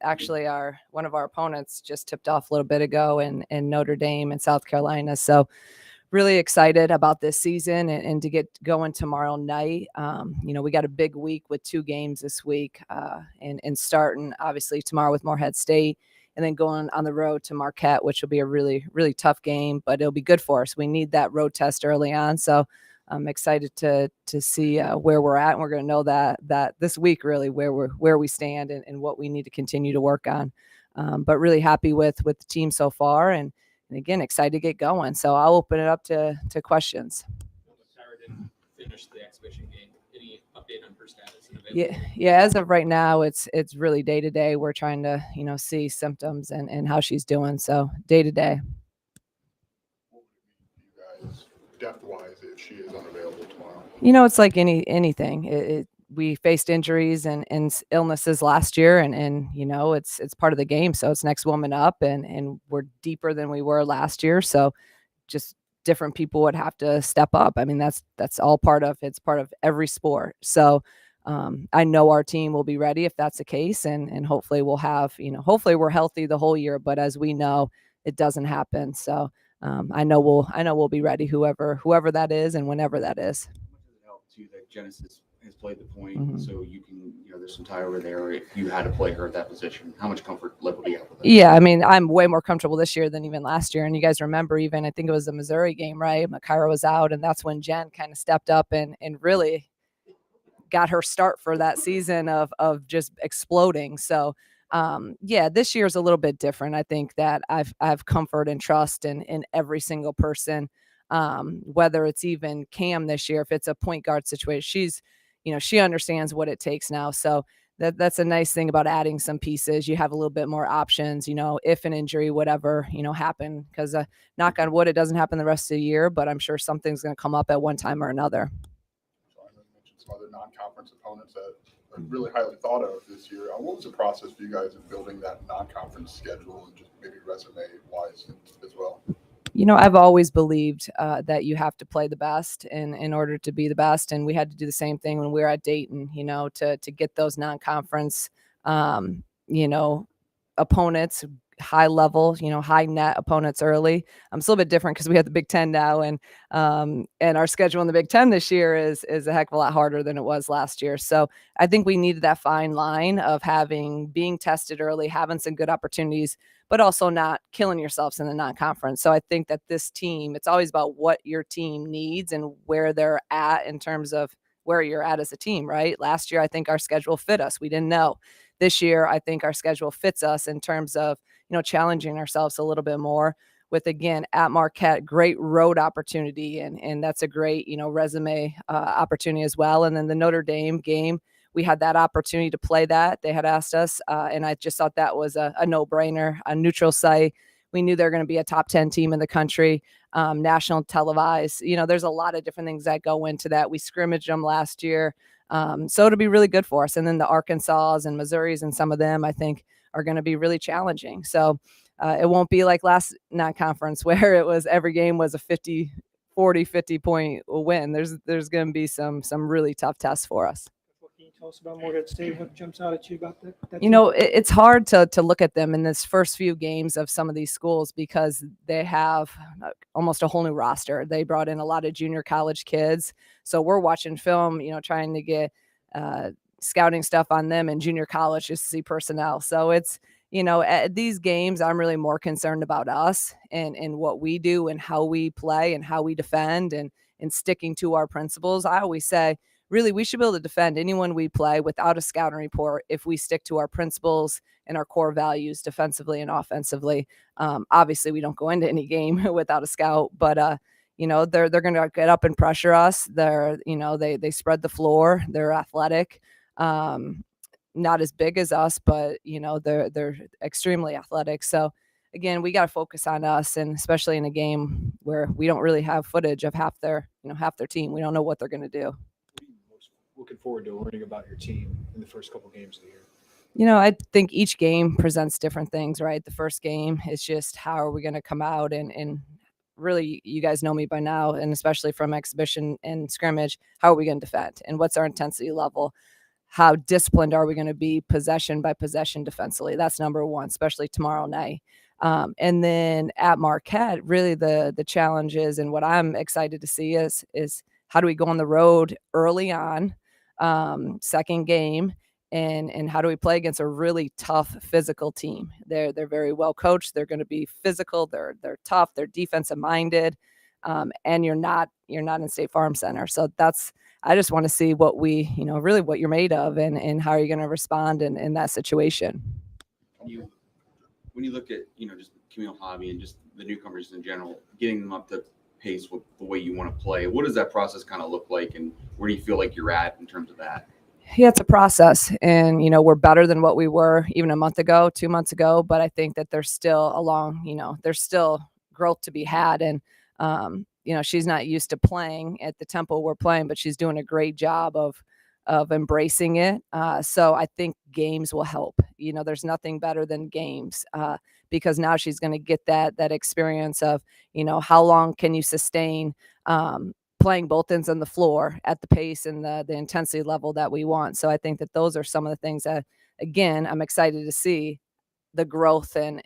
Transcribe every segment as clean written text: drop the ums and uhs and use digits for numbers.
Actually, one of our opponents just tipped off a little bit ago in Notre Dame and South Carolina. So really excited about this season and to get going tomorrow night. We got a big week with 2 games this week, and starting obviously tomorrow with Morehead State, and then going on the road to Marquette, which will be a really, really tough game, but it'll be good for us. We need that road test early on. So I'm excited to see where we're at. And we're going to know that this week, really, where we stand and what we need to continue to work on. But really happy with the team so far. And again, excited to get going. So I'll open it up to questions. Sarah didn't finish the exhibition game. Any update on her status? Yeah. As of right now, it's really day to day. We're trying to see symptoms and how she's doing. So day to day. What would it mean to you guys depth-wise if she is unavailable tomorrow? It's like anything. We faced injuries and illnesses last year, and it's part of the game. So it's next woman up, and we're deeper than we were last year. So just different people would have to step up. I mean, that's all part of every sport. So I know our team will be ready if that's the case, and hopefully we'll have hopefully we're healthy the whole year. But as we know, it doesn't happen. So I know we'll be ready, whoever that is, and whenever that is. How much does it help too that Genesis has played the point, so you can, there's some tie over there. If you had to play her at that position, how much comfort level do you have with that? Yeah, I mean, I'm way more comfortable this year than even last year. And you guys remember, even I think it was the Missouri game, right? Makira was out, and that's when Jen kind of stepped up and really got her start for that season of just exploding. So this year is a little bit different. I think that I have comfort and trust in every single person. Whether it's even Cam this year, if it's a point guard situation, she understands what it takes now. So that's a nice thing about adding some pieces. You have a little bit more options, if an injury, whatever, happen, because knock on wood, it doesn't happen the rest of the year, but I'm sure something's going to come up at one time or another. So I know you mentioned some other non-conference opponents that are really highly thought of this year. What was the process for you guys in building that non-conference schedule and just maybe resume-wise as well? I've always believed that you have to play the best in order to be the best. And we had to do the same thing when we were at Dayton, to get those non-conference, opponents, high level, high net opponents early. It's a little bit different because we have the Big Ten now, and our schedule in the Big Ten this year is a heck of a lot harder than it was last year. So I think we needed that fine line of being tested early, having some good opportunities, but also not killing yourselves in the non-conference. So I think that this team, it's always about what your team needs and where they're at in terms of where you're at as a team, right? Last year, I think our schedule fit us. We didn't know. This year, I think our schedule fits us in terms of, challenging ourselves a little bit more with, again, at Marquette, great road opportunity. And that's a great, resume opportunity as well. And then the Notre Dame game, we had that opportunity to play that. They had asked us, and I just thought that was a no-brainer, a neutral site. We knew they're going to be a top 10 team in the country, national televised. There's a lot of different things that go into that. We scrimmaged them last year. So it'll be really good for us. And then the Arkansas and Missouris and some of them, I think, are going to be really challenging. So it won't be like last non-conference where it was every game was a 50 point win. There's going to be some really tough tests for us. What can you tell us about Morehead State? What jumps out at you about that it's hard to look at them in this first few games of some of these schools because they have almost a whole new roster. They brought in a lot of junior college kids. So we're watching film, trying to get scouting stuff on them in junior college just to see personnel. So it's, at these games, I'm really more concerned about us and what we do and how we play and how we defend and sticking to our principles. I always say, really, we should be able to defend anyone we play without a scouting report if we stick to our principles and our core values defensively and offensively. Obviously, we don't go into any game without a scout, but they're going to get up and pressure us. They spread the floor. They're athletic. Not as big as us, but they're extremely athletic. So again, we got to focus on us, and especially in a game where we don't really have footage of half their team. We don't know what they're going to do. What are you most looking forward to learning about your team in the first couple games of the year? I think each game presents different things, right? The first game is just how are we going to come out and really, you guys know me by now, and especially from exhibition and scrimmage, how are we going to defend and what's our intensity level? how disciplined are we going to be possession by possession defensively? That's number one, especially tomorrow night. And then at Marquette, really the challenge is, and what I'm excited to see is how do we go on the road early on, second game, and how do we play against a really tough physical team? They're very well coached. They're going to be physical. They're tough. They're defensive minded, and you're not in State Farm Center. So I just want to see what we, really what you're made of, and how are you going to respond in that situation. When you look at, just Camille Hobby and just the newcomers in general, getting them up to pace with the way you want to play, what does that process kind of look like, and where do you feel like you're at in terms of that? Yeah, it's a process, and we're better than what we were even a month ago, 2 months ago, but I think that there's still there's still growth to be had, and she's not used to playing at the tempo we're playing, but she's doing a great job of embracing it. So I think games will help. There's nothing better than games, because now she's going to get that experience of, how long can you sustain playing both ends on the floor at the pace and the intensity level that we want. So I think that those are some of the things that, again, I'm excited to see the growth in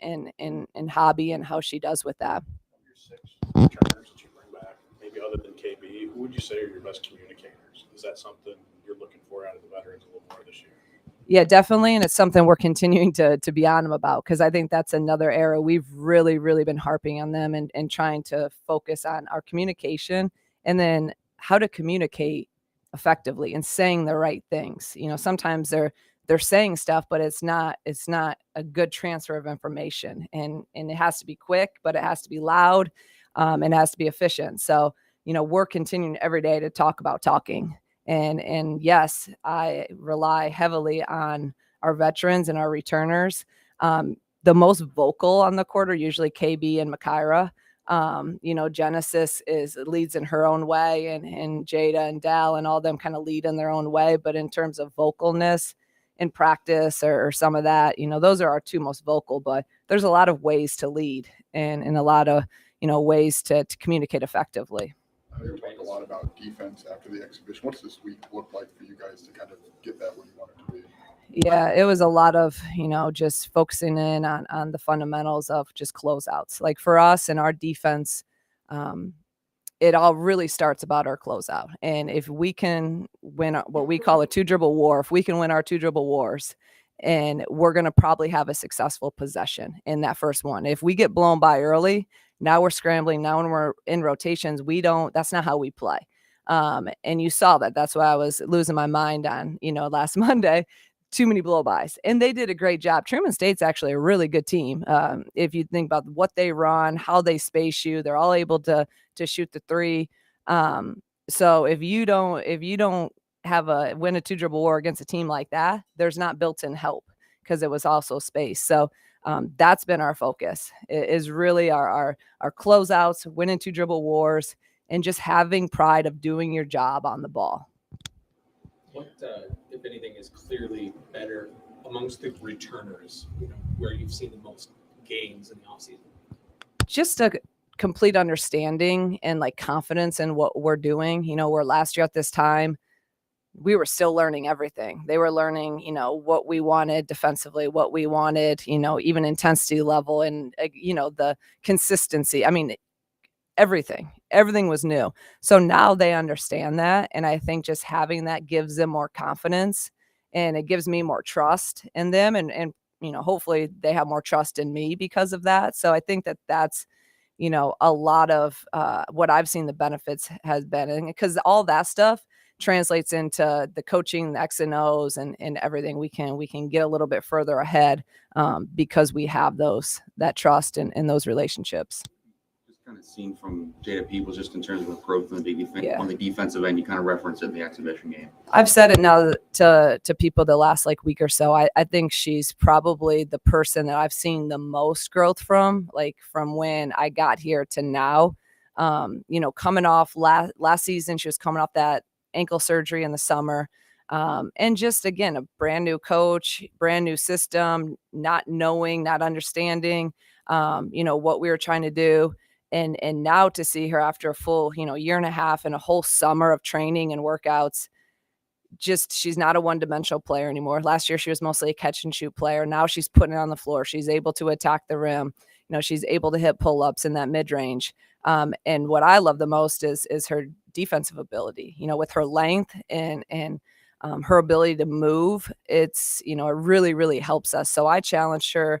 Hobby and how she does with that. Your 6 returners that you bring back, maybe other than KB, who would you say are your best communicators? Is that something you're looking for out of the veterans a little more this year? Yeah, definitely. And it's something we're continuing to be on them about, because I think that's another area we've really, really been harping on them and trying to focus on our communication, and then how to communicate effectively and saying the right things. Sometimes they're saying stuff, but it's not a good transfer of information, and it has to be quick, but it has to be loud, and it has to be efficient. So, we're continuing every day to talk about talking. And yes, I rely heavily on our veterans and our returners. The most vocal on the court are usually KB and Makaira. Genesis leads in her own way, and Jada and Dal and all them kind of lead in their own way. But in terms of vocalness in practice or some of that, those are our two most vocal. But there's a lot of ways to lead and a lot of ways to communicate effectively. We talked a lot about defense after the exhibition. What's this week look like for you guys to kind of get that where you want it to be? Yeah, it was a lot of, just focusing in on the fundamentals of just closeouts. Like for us and our defense, it all really starts about our closeout. And if we can win what we call a 2-dribble war, if we can win our 2-dribble wars, and we're going to probably have a successful possession in that first one. If we get blown by early, now we're scrambling. Now when we're in rotations, that's not how we play. And you saw that. That's why I was losing my mind on, last Monday. Too many blow-bys. And they did a great job. Truman State's actually a really good team. If you think about what they run, how they space you, they're all able to shoot the three. So if you don't win a 2-dribble war against a team like that, there's not built-in help, because it was also space. So that's been our focus, is really our closeouts, winning 2-dribble wars, and just having pride of doing your job on the ball. What, if anything, is clearly better amongst the returners, where you've seen the most gains in the offseason? Just a complete understanding and confidence in what we're doing. Where last year at this time, we were still learning everything. They were learning, what we wanted defensively, what we wanted, even intensity level, and, the consistency. I mean, everything was new. So now they understand that. And I think just having that gives them more confidence, and it gives me more trust in them. And hopefully they have more trust in me because of that. So I think that's, a lot of what I've seen the benefits has been, and because all that stuff translates into the coaching, the X and O's, and everything. We can get a little bit further ahead because we have that trust and those relationships. Just kind of seen from Jada Peoples, just in terms of growth on the defensive end, you kind of referenced it in the exhibition game. I've said it now to people the last week or so. I think she's probably the person that I've seen the most growth from when I got here to now. Coming off last season, she was coming off that ankle surgery in the summer. And just, again, a brand new coach, brand new system, not understanding, what we were trying to do. And now to see her after a full, year and a half and a whole summer of training and workouts, she's not a one-dimensional player anymore. Last year, she was mostly a catch and shoot player. Now she's putting it on the floor. She's able to attack the rim. She's able to hit pull-ups in that mid-range. And what I love the most is her defensive ability, with her length and her ability to move. It's, it really, really helps us. So I challenged her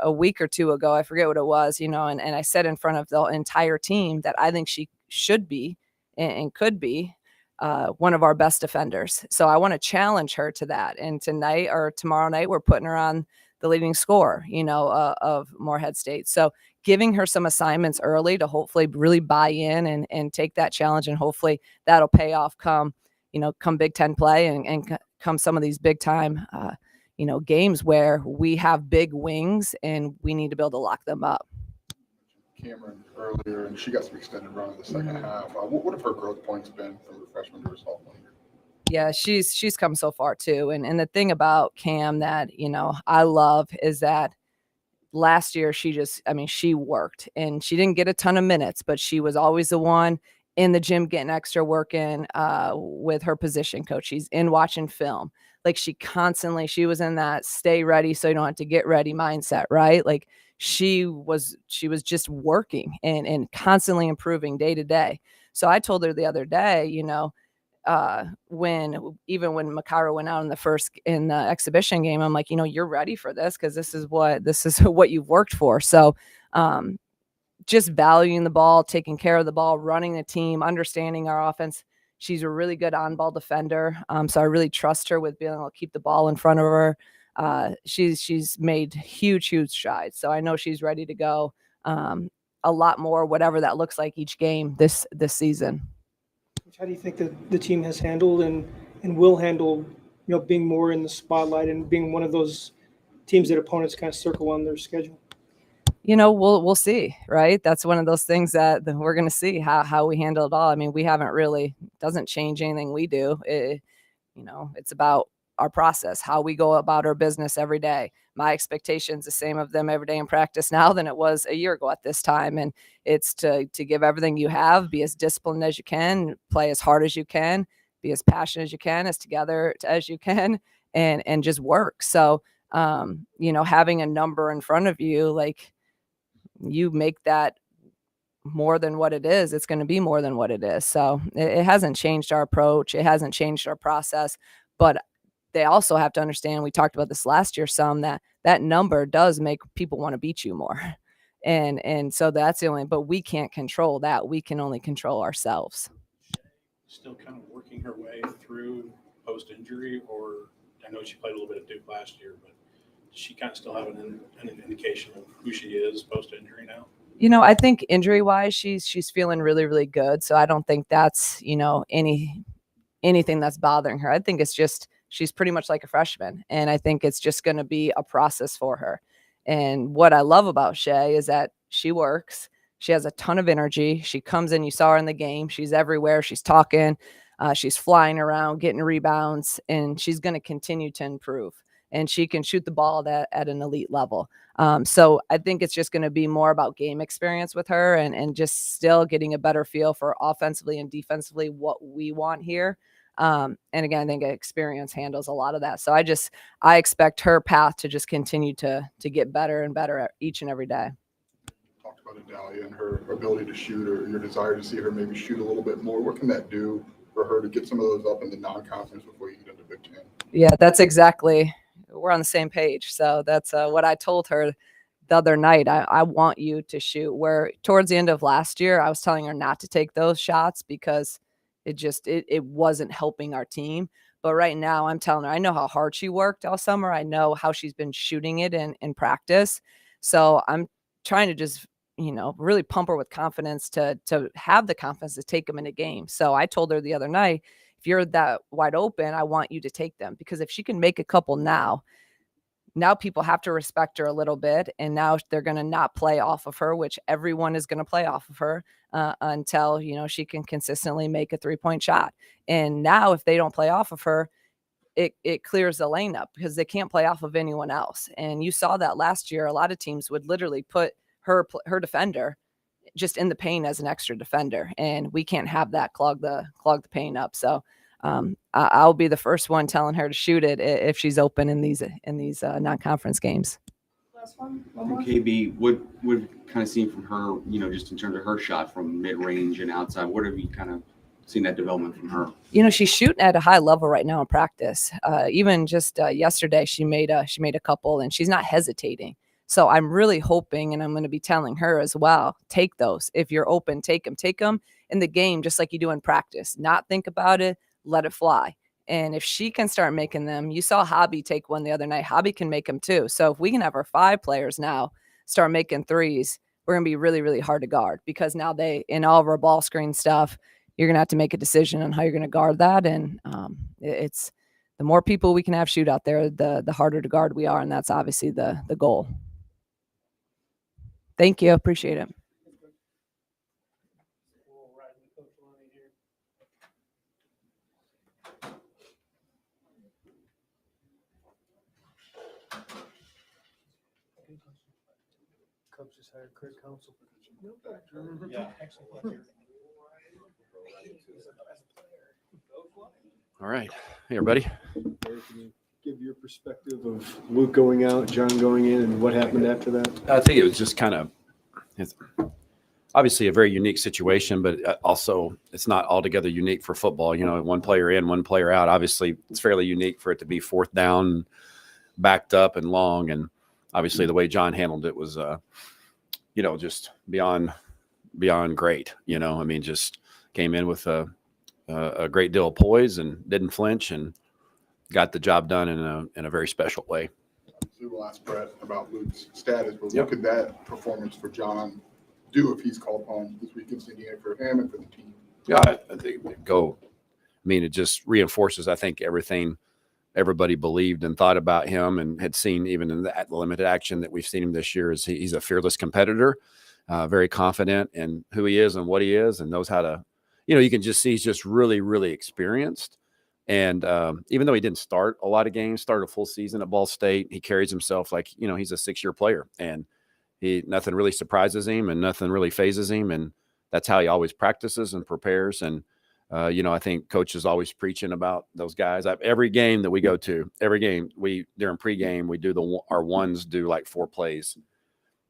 a week or two ago. I forget what it was, and I said in front of the entire team that I think she should be and could be one of our best defenders. So I want to challenge her to that. And tonight or tomorrow night, we're putting her on the leading scorer, of Morehead State. So giving her some assignments early to hopefully really buy in and take that challenge, and hopefully that'll pay off come Big Ten play and come some of these big time, games where we have big wings and we need to be able to lock them up. Cameron earlier, and she got some extended run in the second half. What have her growth points been from her freshman to her sophomore year? Yeah, she's come so far too. And the thing about Cam that, I love is that last year she worked, and she didn't get a ton of minutes, but she was always the one in the gym getting extra work in with her position coach. She's in watching film. Like she was in that stay ready so you don't have to get ready mindset, right? Like she was just working and constantly improving day to day. So I told her the other day, when Makara went out in the exhibition game, I'm like, you're ready for this because this is what you've worked for. So just valuing the ball, taking care of the ball, running the team, understanding our offense. She's a really good on-ball defender. So I really trust her with being able to keep the ball in front of her. She's made huge strides. So I know she's ready to go a lot more, whatever that looks like each game this season. How do you think that the team has handled and will handle, being more in the spotlight and being one of those teams that opponents kind of circle on their schedule? We'll see, right? That's one of those things that we're going to see how we handle it all. I mean, we haven't really, doesn't change anything we do. It's about our process, how we go about our business every day. My expectations the same of them every day in practice now than it was a year ago at this time. And it's to give everything you have, be as disciplined as you can, play as hard as you can, be as passionate as you can, as together as you can, and just work. So, having a number in front of you, like you make that more than what it is, it's going to be more than what it is. So it hasn't changed our approach. It hasn't changed our process, but they also have to understand, we talked about this last year some, that number does make people want to beat you more. And so that's the only, but we can't control that. We can only control ourselves. Still kind of working her way through post-injury, or I know she played a little bit of Duke last year, but does she kind of still have an indication of who she is post-injury now? I think injury-wise, she's feeling really, really good. So I don't think that's, anything that's bothering her. I think it's just, she's pretty much like a freshman. And I think it's just going to be a process for her. And what I love about Shay is that she works. She has a ton of energy. She comes in, you saw her in the game. She's everywhere. She's talking. She's flying around, getting rebounds, and she's going to continue to improve. And she can shoot the ball at an elite level. So I think it's just going to be more about game experience with her and just still getting a better feel for offensively and defensively what we want here. And again, I think experience handles a lot of that. So I expect her path to just continue to get better and better each and every day. Talked about Adalia and her ability to shoot, or your desire to see her maybe shoot a little bit more. What can that do for her to get some of those up in the non-conference before you get into Big Ten? Yeah, that's exactly, we're on the same page. So that's what I told her the other night. I want you to shoot, where towards the end of last year, I was telling her not to take those shots because it wasn't helping our team. But right now I'm telling her, I know how hard she worked all summer. I know how she's been shooting it in practice. So I'm trying to just, really pump her with confidence to have the confidence to take them in a game. So I told her the other night, if you're that wide open, I want you to take them, because if she can make a couple now people have to respect her a little bit. And now they're going to not play off of her, which everyone is going to play off of her until, she can consistently make a 3-point shot. And now if they don't play off of her, it clears the lane up because they can't play off of anyone else. And you saw that last year, a lot of teams would literally put her defender just in the paint as an extra defender. And we can't have that clog the paint up. So I'll be the first one telling her to shoot it if she's open in these non-conference games. Last one From more. KB, what kind of seen from her, just in terms of her shot from mid-range and outside, what have you kind of seen that development from her? She's shooting at a high level right now in practice. Even just yesterday, she made a couple, and she's not hesitating. So I'm really hoping, and I'm going to be telling her as well, take those. If you're open, take them in the game, just like you do in practice. Not think about it, let it fly. And if she can start making them, you saw Hobby take one the other night. Hobby can make them too. So if we can have our 5 players now start making threes, we're going to be really, really hard to guard, because now in all of our ball screen stuff, you're going to have to make a decision on how you're going to guard that. And it's the more people we can have shoot out there, the harder to guard we are. And that's obviously the goal. Thank you. Appreciate it. Cubs just hired Craig Counsell. Yeah. All right. Hey, everybody. Can you give your perspective of Luke going out, John going in, and what happened after that? I think it was just it's obviously a very unique situation, but also it's not altogether unique for football. One player in, one player out. Obviously, it's fairly unique for it to be 4th down, backed up and long. And obviously the way John handled it was, just beyond great. Just came in with a great deal of poise and didn't flinch and got the job done in a very special way. So we'll ask Bret about Luke's status, but what could that performance for John do if he's called upon this weekend, thinking for him and for the team? Yeah, I think it just reinforces, I think, everything everybody believed and thought about him and had seen even in the limited action that we've seen him this year. Is he's a fearless competitor, very confident in who he is and what he is, and knows how to, you can just see he's just really, really experienced. And even though he didn't start a lot of games, started a full season at Ball State, he carries himself like, he's a 6-year player, and nothing really surprises him and nothing really phases him. And that's how he always practices and prepares. And, I think coach is always preaching about those guys. Every game that we go to, during pregame, we do our ones do like 4 plays.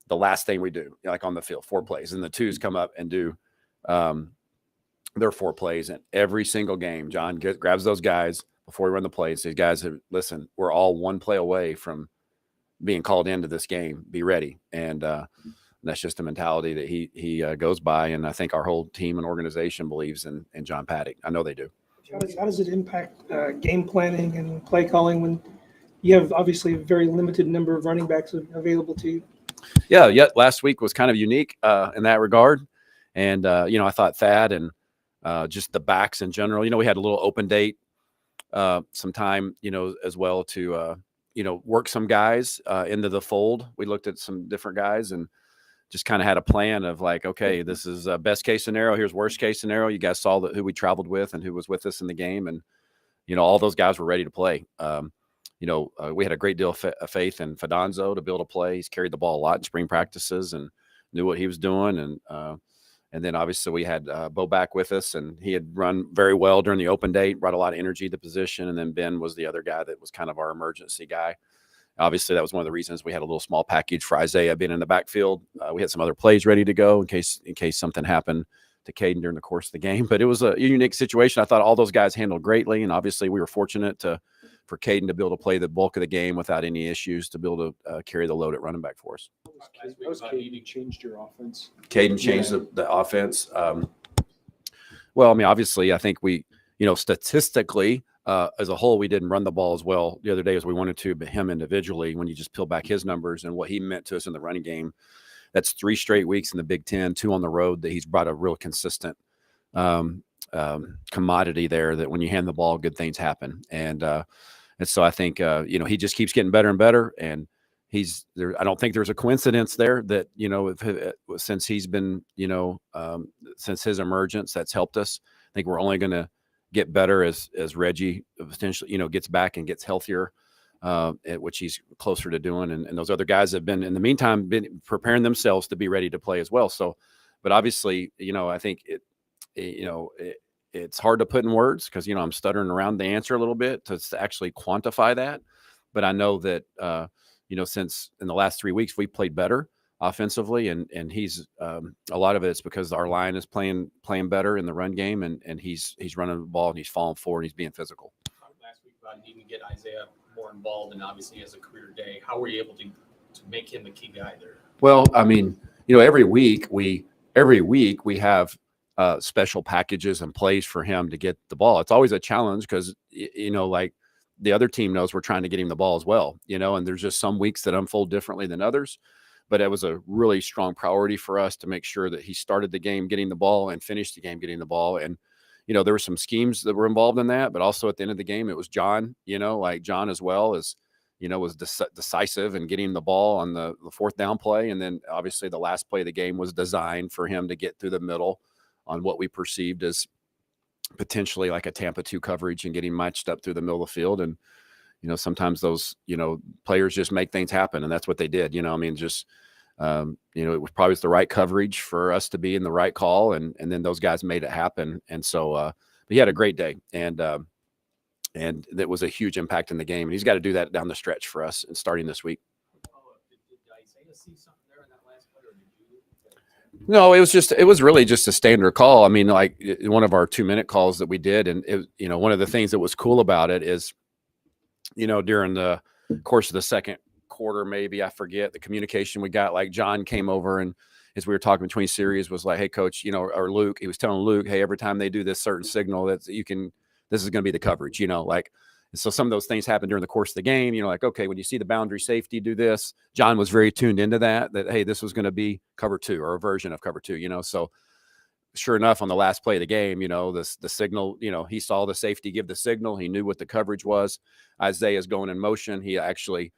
The last thing we do, like on the field, 4 plays, and the 2s come up and do their 4 plays. And every single game, John grabs those guys before we run the plays. These guys have, listen, we're all 1 play away from being called into this game. Be ready. And that's just a mentality that he goes by. And I think our whole team and organization believes in John Paddock. I know they do. How does it impact game planning and play calling when you have obviously a very limited number of running backs available to you? Yeah. Last week was kind of unique in that regard. And, I thought Thad and just the backs in general, we had a little open date some time, as well to, work some guys into the fold. We looked at some different guys and just kind of had a plan of like, okay, this is best case scenario. Here's worst case scenario. You guys saw who we traveled with and who was with us in the game. And, all those guys were ready to play. We had a great deal of faith in Fidonzo to be able to play. He's carried the ball a lot in spring practices and knew what he was doing. And then obviously we had Bo back with us, and he had run very well during the open date, brought a lot of energy to the position. And then Ben was the other guy that was kind of our emergency guy. Obviously, that was one of the reasons we had a little small package for Isaiah being in the backfield. We had some other plays ready to go in case something happened to Caden during the course of the game. But it was a unique situation. I thought all those guys handled greatly, and obviously we were fortunate for Caden to be able to play the bulk of the game without any issues, to be able to carry the load at running back for us. How has Caden changed your offense? Caden changed the offense. Well, obviously, I think we, statistically, as a whole, we didn't run the ball as well the other day as we wanted to, but him individually, when you just peel back his numbers and what he meant to us in the running game, that's 3 straight weeks in the Big Ten, 2 on the road, that he's brought a real consistent commodity there, that when you hand the ball, good things happen. And so I think, he just keeps getting better and better. And he's there. I don't think there's a coincidence there that, since he's been, since his emergence, that's helped us. I think we're only going to get better as Reggie potentially, gets back and gets healthier, which he's closer to doing. And those other guys have been, in the meantime, been preparing themselves to be ready to play as well. So, but obviously, I think it it's hard to put in words because, I'm stuttering around the answer a little bit to actually quantify that. But I know that, since in the last 3 weeks, we played better offensively, and he's a lot of it's because our line is playing better in the run game, and he's running the ball and he's falling forward and he's being physical. Last week about needing to get Isaiah more involved, and obviously he has a career day. How were you able to make him the key guy there? Well, I mean, every week we have special packages and plays for him to get the ball. It's always a challenge because, like the other team knows we're trying to get him the ball as well, and there's just some weeks that unfold differently than others. But it was a really strong priority for us to make sure that he started the game getting the ball and finished the game getting the ball. And, there were some schemes that were involved in that, but also at the end of the game, it was John, like John as well as, was decisive in getting the ball on the fourth down play. And then obviously the last play of the game was designed for him to get through the middle on what we perceived as potentially like a Tampa 2 coverage and getting matched up through the middle of the field. And, sometimes those, players just make things happen. And that's what they did. It was probably the right coverage for us to be in the right call. And then those guys made it happen. And so but he had a great day. And that was a huge impact in the game. And he's got to do that down the stretch for us and starting this week. Did Isaiah see something there in that last play, or did you? No, it was really just a standard call. I mean, like one of our 2-minute calls that we did. And one of the things that was cool about it is, during the course of the second quarter, maybe, I forget, the communication we got, like John came over and as we were talking between series was like, hey coach, or Luke, he was telling Luke, hey, every time they do this certain signal this is going to be the coverage, like, and so some of those things happen during the course of the game, like, okay, when you see the boundary safety do this, John was very tuned into that, hey, this was going to be cover 2 or a version of cover 2, so sure enough, on the last play of the game, the signal, he saw the safety give the signal. He knew what the coverage was. Isaiah's going in motion. He actually,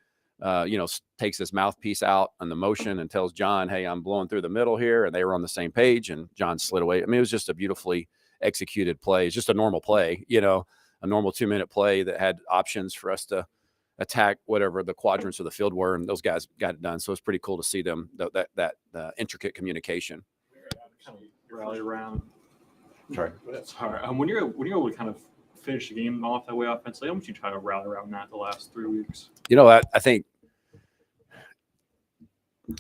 takes his mouthpiece out on the motion and tells John, hey, I'm blowing through the middle here. And they were on the same page and John slid away. I mean, it was just a beautifully executed play. It's just a normal play, a normal 2-minute play that had options for us to attack whatever the quadrants of the field were. And those guys got it done. So it's pretty cool to see them, that intricate communication. Rally around. Sorry. Sorry. When you're able to kind of finish the game off that way offensively, how much you try to rally around that the last 3 weeks? I think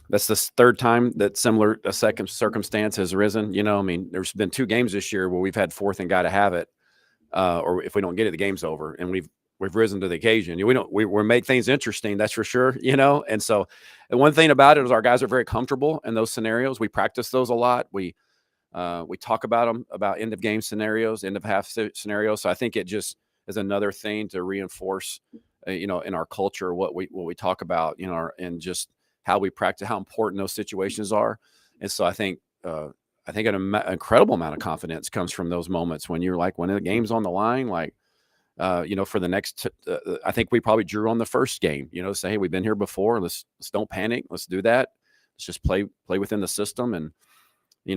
that's the third time that a second circumstance has arisen. I mean, there's been 2 games this year where we've had fourth and got to have it, or if we don't get it, the game's over, and we've risen to the occasion. We make things interesting, that's for sure. And so, and one thing about it is our guys are very comfortable in those scenarios. We practice those a lot. We talk about them, about end of game scenarios, end of half scenarios. So I think it just is another thing to reinforce, in our culture, what we talk about, and just how we practice, how important those situations are. And so I think an incredible amount of confidence comes from those moments when you're like, when the game's on the line, like, for the next, I think we probably drew on the first game, say, hey, we've been here before. Let's don't panic. Let's do that. Let's just play within the system. And,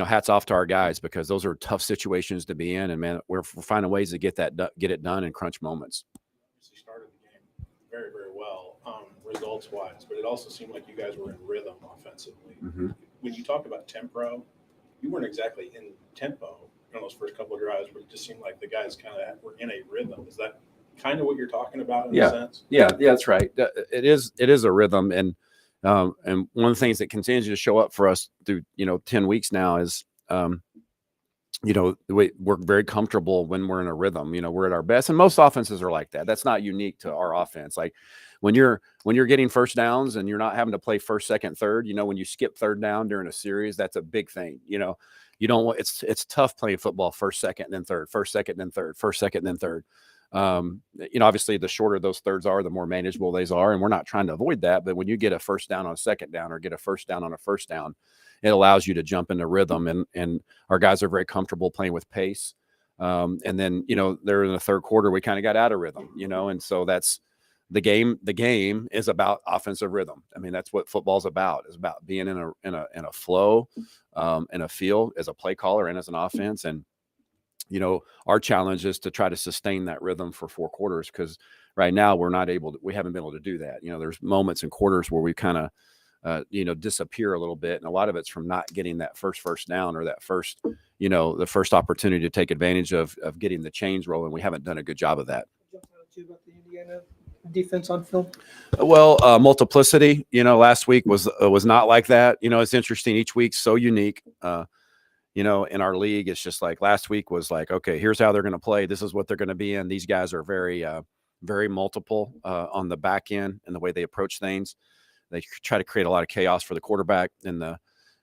hats off to our guys because those are tough situations to be in. And man, we're finding ways to get it done in crunch moments. Obviously started the game very, very well, results wise, but it also seemed like you guys were in rhythm offensively. Mm-hmm. When you talk about tempo, you weren't exactly in tempo in those first couple of drives, but it just seemed like the guys kind of were in a rhythm. Is that kind of what you're talking about in a sense? Yeah, that's right. It is a rhythm. And one of the things that continues to show up for us through, 10 weeks now is, we're very comfortable when we're in a rhythm, we're at our best. And most offenses are like that. That's not unique to our offense. Like when you're getting first downs and you're not having to play first, second, third, when you skip third down during a series, that's a big thing. You don't want, it's tough playing football first, second, then third, first, second, then third, first, second, then third. Obviously the shorter those thirds are, the more manageable these are. And we're not trying to avoid that. But when you get a first down on a second down or get a first down on a first down, it allows you to jump into rhythm. And our guys are very comfortable playing with pace. And then, they're in the third quarter, we kind of got out of rhythm, and so that's the game. The game is about offensive rhythm. I mean, that's what football's about. It's about being in a flow, in a field as a play caller and as an offense. And, our challenge is to try to sustain that rhythm for 4 quarters. Cause right now we haven't been able to do that. There's moments in quarters where we kind of disappear a little bit. And a lot of it's from not getting that first down or that the first opportunity to take advantage of getting the chains rolling. We haven't done a good job of that. About the Indiana defense on film. Well, multiplicity, last week was not like that. It's interesting. Each week's so unique. In our league, it's just like last week was like, okay, here's how they're going to play. This is what they're going to be in. These guys are very, very multiple on the back end and the way they approach things. They try to create a lot of chaos for the quarterback in the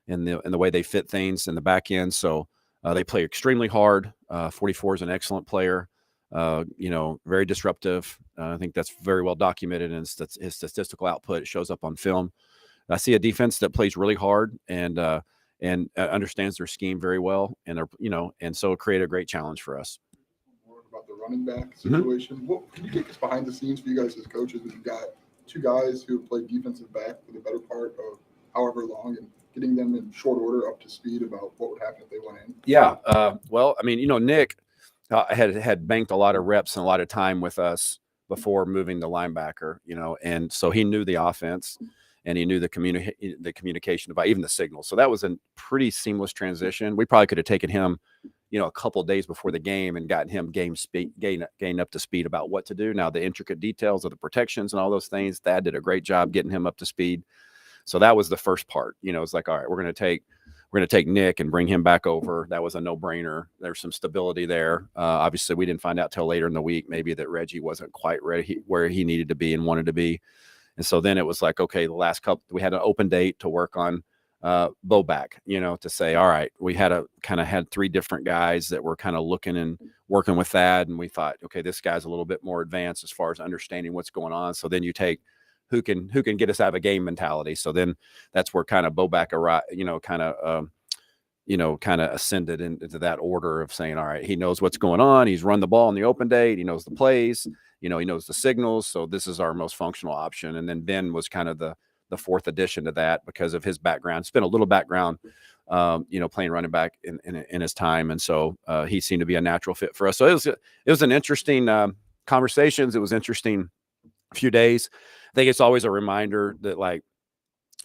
way they fit things in the back end. So they play extremely hard. 44 is an excellent player. Very disruptive. I think that's very well documented in his statistical output. It shows up on film. I see a defense that plays really hard and understands their scheme very well, and and so it created a great challenge for us. More about the running back situation. What can you take us behind the scenes for you guys as coaches? When you've got two guys who have played defensive back for the better part of however long, and getting them in short order up to speed about what would happen if they went in. Yeah. Well, I mean, Nick had banked a lot of reps and a lot of time with us before moving the linebacker, and so he knew the offense and he knew the communication about even the signals. So that was a pretty seamless transition. We probably could have taken him, a couple of days before the game and gotten him gain up to speed about what to do. Now, the intricate details of the protections and all those things, Thad did a great job getting him up to speed. So that was the first part. It's like, all right, we're going to take Nick and bring him back over. That was a no-brainer. There's some stability there. Obviously, we didn't find out till later in the week, maybe that Reggie wasn't quite ready where he needed to be and wanted to be. And so then it was like, okay, the last couple, we had an open date to work on Boback, to say, all right, we had three different guys that were kind of looking and working with that. And we thought, okay, this guy's a little bit more advanced as far as understanding what's going on. So then you take who can get us out of a game mentality. So then that's where kind of Boback kind of ascended into that order of saying, all right, he knows what's going on. He's run the ball in the open date. He knows the plays, he knows the signals. So this is our most functional option. And then Ben was kind of the fourth addition to that because of his background. Spent a little background, playing running back in his time. And so he seemed to be a natural fit for us. So it was an interesting conversations. It was interesting few days. I think it's always a reminder that like,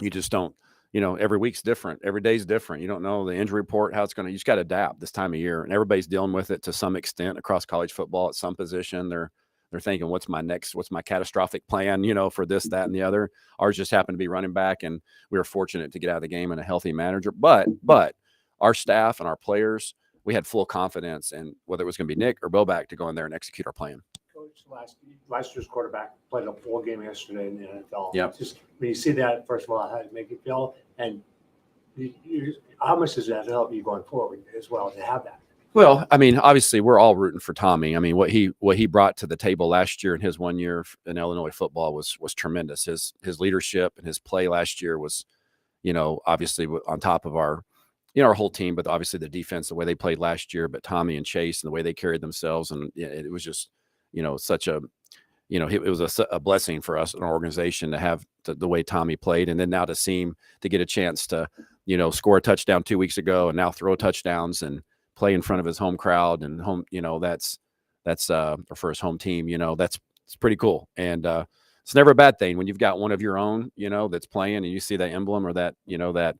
you just don't, every week's different. Every day's different. You don't know the injury report, how it's going to, you just got to adapt this time of year, and everybody's dealing with it to some extent across college football at some position. They're thinking, what's my catastrophic plan, for this, that, and the other. Ours just happened to be running back, and we were fortunate to get out of the game in a healthy manner. But our staff and our players, we had full confidence in whether it was going to be Nick or Boback to go in there and execute our plan. Coach, last year's quarterback played a full game yesterday in the NFL. Yeah. Just when you see that, first of all, how did it make you feel? And how much does that help you going forward as well to have that? Well, I mean, obviously, we're all rooting for Tommy. I mean, what he brought to the table last year in his 1 year in Illinois football was tremendous. His leadership and his play last year was, obviously on top of our whole team, but obviously the defense, the way they played last year. But Tommy and Chase and the way they carried themselves, and it was just, such a, it was a blessing for us, an organization, to have the way Tommy played, and then now to see him to get a chance to, score a touchdown 2 weeks ago and now throw touchdowns and play in front of his home crowd and home, that's for his home team, it's pretty cool. And it's never a bad thing when you've got one of your own, that's playing, and you see that emblem or that, that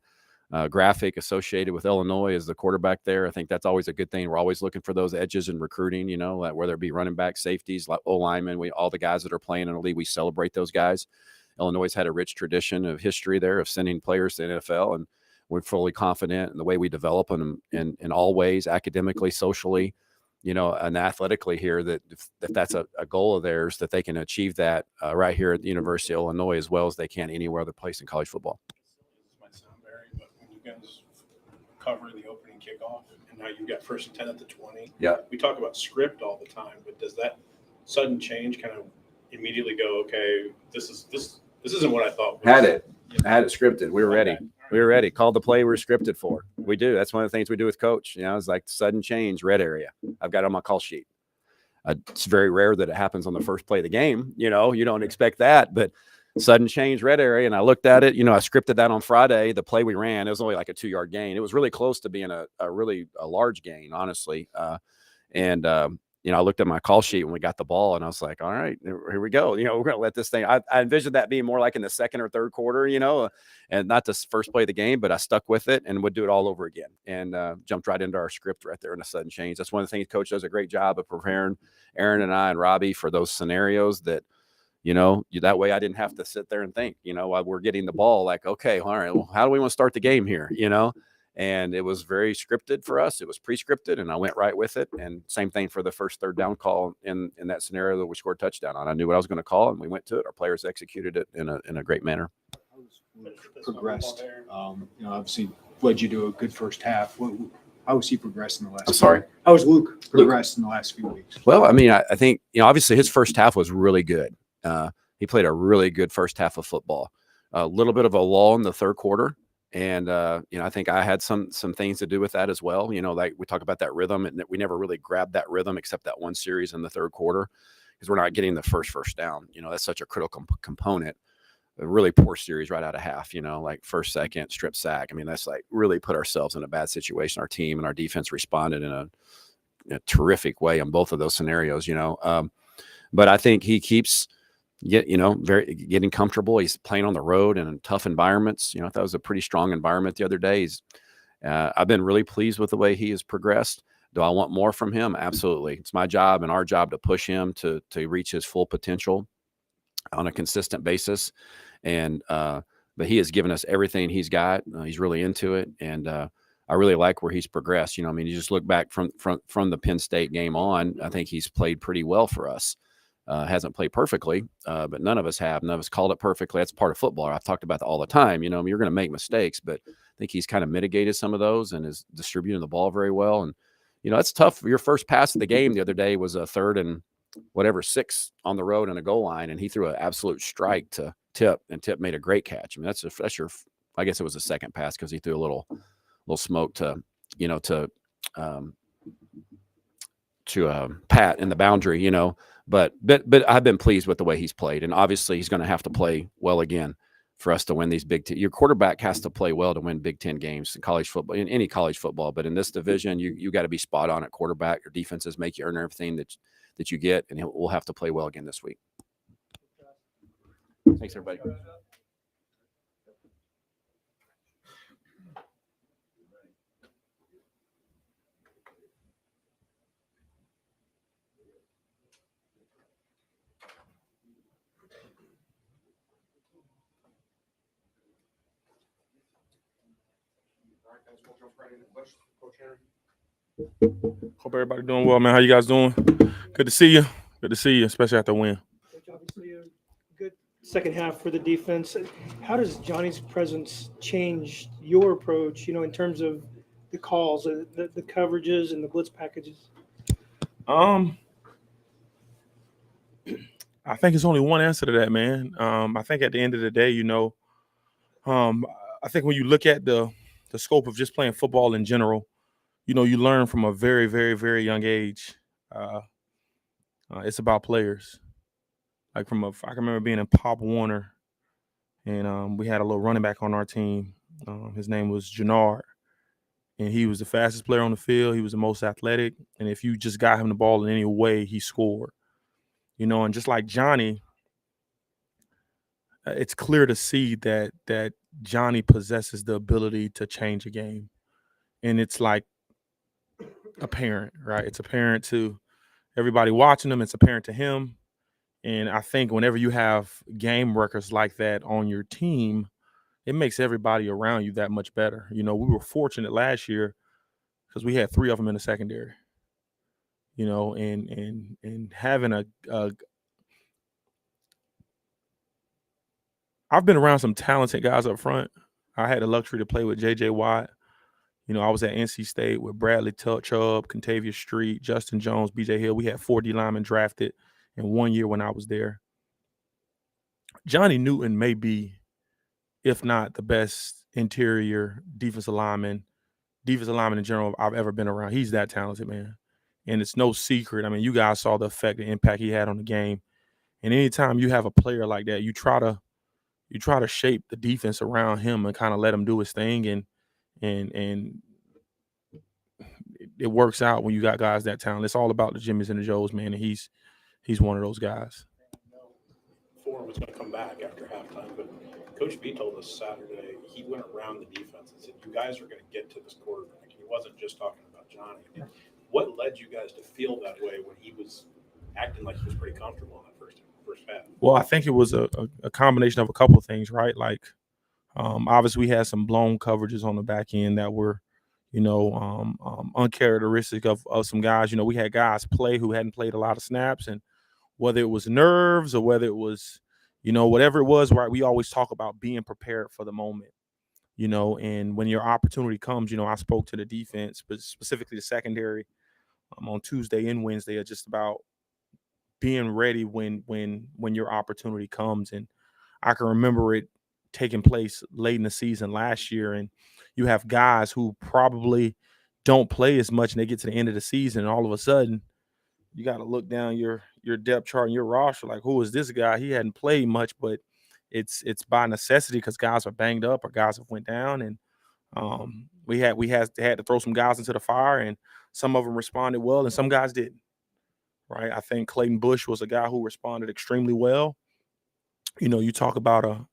graphic associated with Illinois as the quarterback there. I think that's always a good thing. We're always looking for those edges in recruiting, whether it be running back, safeties, like O-linemen, all the guys that are playing in the league, we celebrate those guys. Illinois has had a rich tradition of history there of sending players to the NFL, and we're fully confident in the way we develop them in all ways, academically, socially, and athletically here, that if that's a goal of theirs, that they can achieve that right here at the University of Illinois as well as they can anywhere other place in college football. This might sound very, but when you guys cover the opening kickoff and now you've got 1st and 10 at the 20, yeah, we talk about script all the time, but does that sudden change kind of immediately go, okay, this isn't what I thought was. I had it scripted. We were ready. We were ready. Called the play we were scripted for. We do. That's one of the things we do with coach. It's like sudden change, red area. I've got it on my call sheet. It's very rare that it happens on the first play of the game. You don't expect that, but sudden change, red area. And I looked at it, I scripted that on Friday. The play we ran, it was only like a 2-yard gain. It was really close to being a large gain, honestly. And I looked at my call sheet when we got the ball, and I was like, all right, here we go. We're going to let this thing. I envisioned that being more like in the second or third quarter, and not the first play of the game, but I stuck with it and would do it all over again, and jumped right into our script right there in a sudden change. That's one of the things Coach does a great job of preparing Aaron and I and Robbie for those scenarios that, that way I didn't have to sit there and think, while we're getting the ball, like, okay, all right, well, how do we want to start the game here, And it was very scripted for us. It was pre-scripted, and I went right with it. And same thing for the first third down call in that scenario that we scored a touchdown on. I knew what I was going to call, and we went to it. Our players executed it in a great manner. Progressed. Obviously led you to a good first half. How has he progressed in the last? I'm sorry. How has Luke progressed in the last few weeks? Well, I mean, I think obviously his first half was really good. He played a really good first half of football. A little bit of a lull in the third quarter. And, I think I had some things to do with that as well. Like we talk about that rhythm, and we never really grabbed that rhythm except that one series in the third quarter because we're not getting the first down. That's such a critical component. A really poor series right out of half, like first, second, strip sack. I mean, that's like really put ourselves in a bad situation. Our team and our defense responded in a terrific way in both of those scenarios, But I think he keeps getting comfortable. He's playing on the road and in tough environments. That was a pretty strong environment the other day. I've been really pleased with the way he has progressed. Do I want more from him? Absolutely. It's my job and our job to push him to reach his full potential on a consistent basis. And, but he has given us everything he's got. He's really into it. And, I really like where he's progressed. You just look back from the Penn State game on, I think he's played pretty well for us. Hasn't played perfectly, but none of us have. None of us called it perfectly. That's part of football. I've talked about that all the time. You're going to make mistakes, but I think he's kind of mitigated some of those and is distributing the ball very well. And, it's tough. Your first pass of the game the other day was a 3rd and 6 on the road and a goal line, and he threw an absolute strike to Tip, and Tip made a great catch. I mean, that's your. I guess it was a second pass because he threw a little smoke to Pat in the boundary, But I've been pleased with the way he's played, and obviously he's going to have to play well again for us to win these Big Ten. Your quarterback has to play well to win Big Ten games in college football, in any college football. But in this division, you got to be spot on at quarterback. Your defenses make you earn everything that you get, and we'll have to play well again this week. Thanks, everybody. Hope everybody doing well, man. How you guys doing? Good to see you. Good to see you, especially after a win. Obviously, a good second half for the defense. How does Johnny's presence change your approach, in terms of the calls, the coverages, and the blitz packages? I think it's only one answer to that, man. I think at the end of the day, I think when you look at the scope of just playing football in general, you learn from a very, very, very young age. It's about players. Like I can remember being in Pop Warner, and we had a little running back on our team. His name was Jannard, and he was the fastest player on the field. He was the most athletic, and if you just got him the ball in any way, he scored. And just like Johnny, it's clear to see that Johnny possesses the ability to change a game, and it's like apparent, right? It's apparent to everybody watching him. It's apparent to him. And I think whenever you have game records like that on your team, it makes everybody around you that much better. We were fortunate last year because we had 3 of them in the secondary, and having I've been around some talented guys up front. I had the luxury to play with J.J. Watt. I was at NC State with Bradley Chubb, Contavious Street, Justin Jones, B.J. Hill. We had 4 D linemen drafted in 1 year when I was there. Johnny Newton may be, if not the best interior defensive lineman in general I've ever been around. He's that talented, man. And it's no secret. I mean, you guys saw the effect, the impact he had on the game. And anytime you have a player like that, you try to shape the defense around him and kind of let him do his thing. And it works out when you got guys that talent. It's all about the Jimmys and the Joes, man, and he's one of those guys. Foreman was going to come back after halftime, but Coach B told us Saturday he went around the defense and said, "You guys are going to get to this quarterback." He wasn't just talking about Johnny. What led you guys to feel that way when he was acting like he was pretty comfortable in that first half? Well, I think it was a combination of a couple of things, right? Like, obviously we had some blown coverages on the back end that were, uncharacteristic of some guys. We had guys play who hadn't played a lot of snaps, and whether it was nerves or whether it was, whatever it was, right? We always talk about being prepared for the moment, and when your opportunity comes, I spoke to the defense, but specifically the secondary on Tuesday and Wednesday, are just about being ready when your opportunity comes. And I can remember it taking place late in the season last year, and you have guys who probably don't play as much, and they get to the end of the season, and all of a sudden you got to look down your depth chart and your roster like, who is this guy? He hadn't played much, but it's by necessity because guys are banged up or guys have went down, and we had to throw some guys into the fire, and some of them responded well and some guys didn't. Right? I think Clayton Bush was a guy who responded extremely well. You talk about a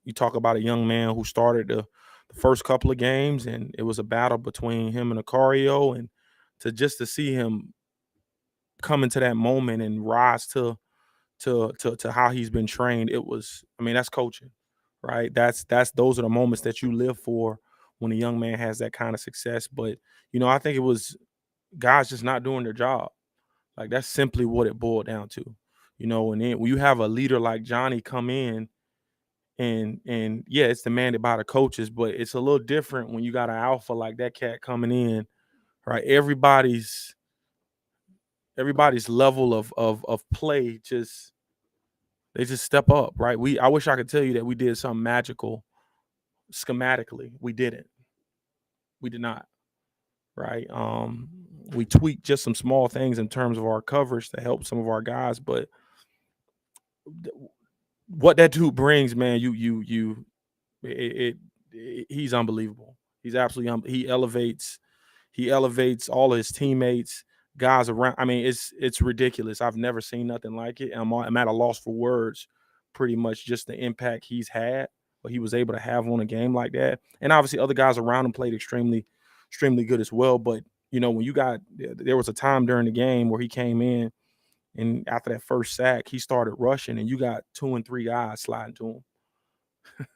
young man who started the first couple of games, and it was a battle between him and Acario, and to see him come into that moment and rise to how he's been trained, that's coaching, right? Those are the moments that you live for when a young man has that kind of success. But I think it was guys just not doing their job. Like, that's simply what it boiled down to, and then when you have a leader like Johnny come in, and yeah, it's demanded by the coaches, but it's a little different when you got an alpha like that cat coming in, right? Everybody's level of play they just step up, right? I wish I could tell you that we did something magical schematically. We didn't. We did not, right? We tweaked just some small things in terms of our coverage to help some of our guys, but what that dude brings, man, he's unbelievable. He's absolutely he elevates all of his teammates, guys around. I mean, it's ridiculous. I've never seen nothing like it. I'm at a loss for words, pretty much, just the impact he's had, what he was able to have on a game like that. And obviously other guys around him played extremely, extremely good as well. But when there was a time during the game where he came in, and after that first sack, he started rushing, and you got 2 and 3 guys sliding to him.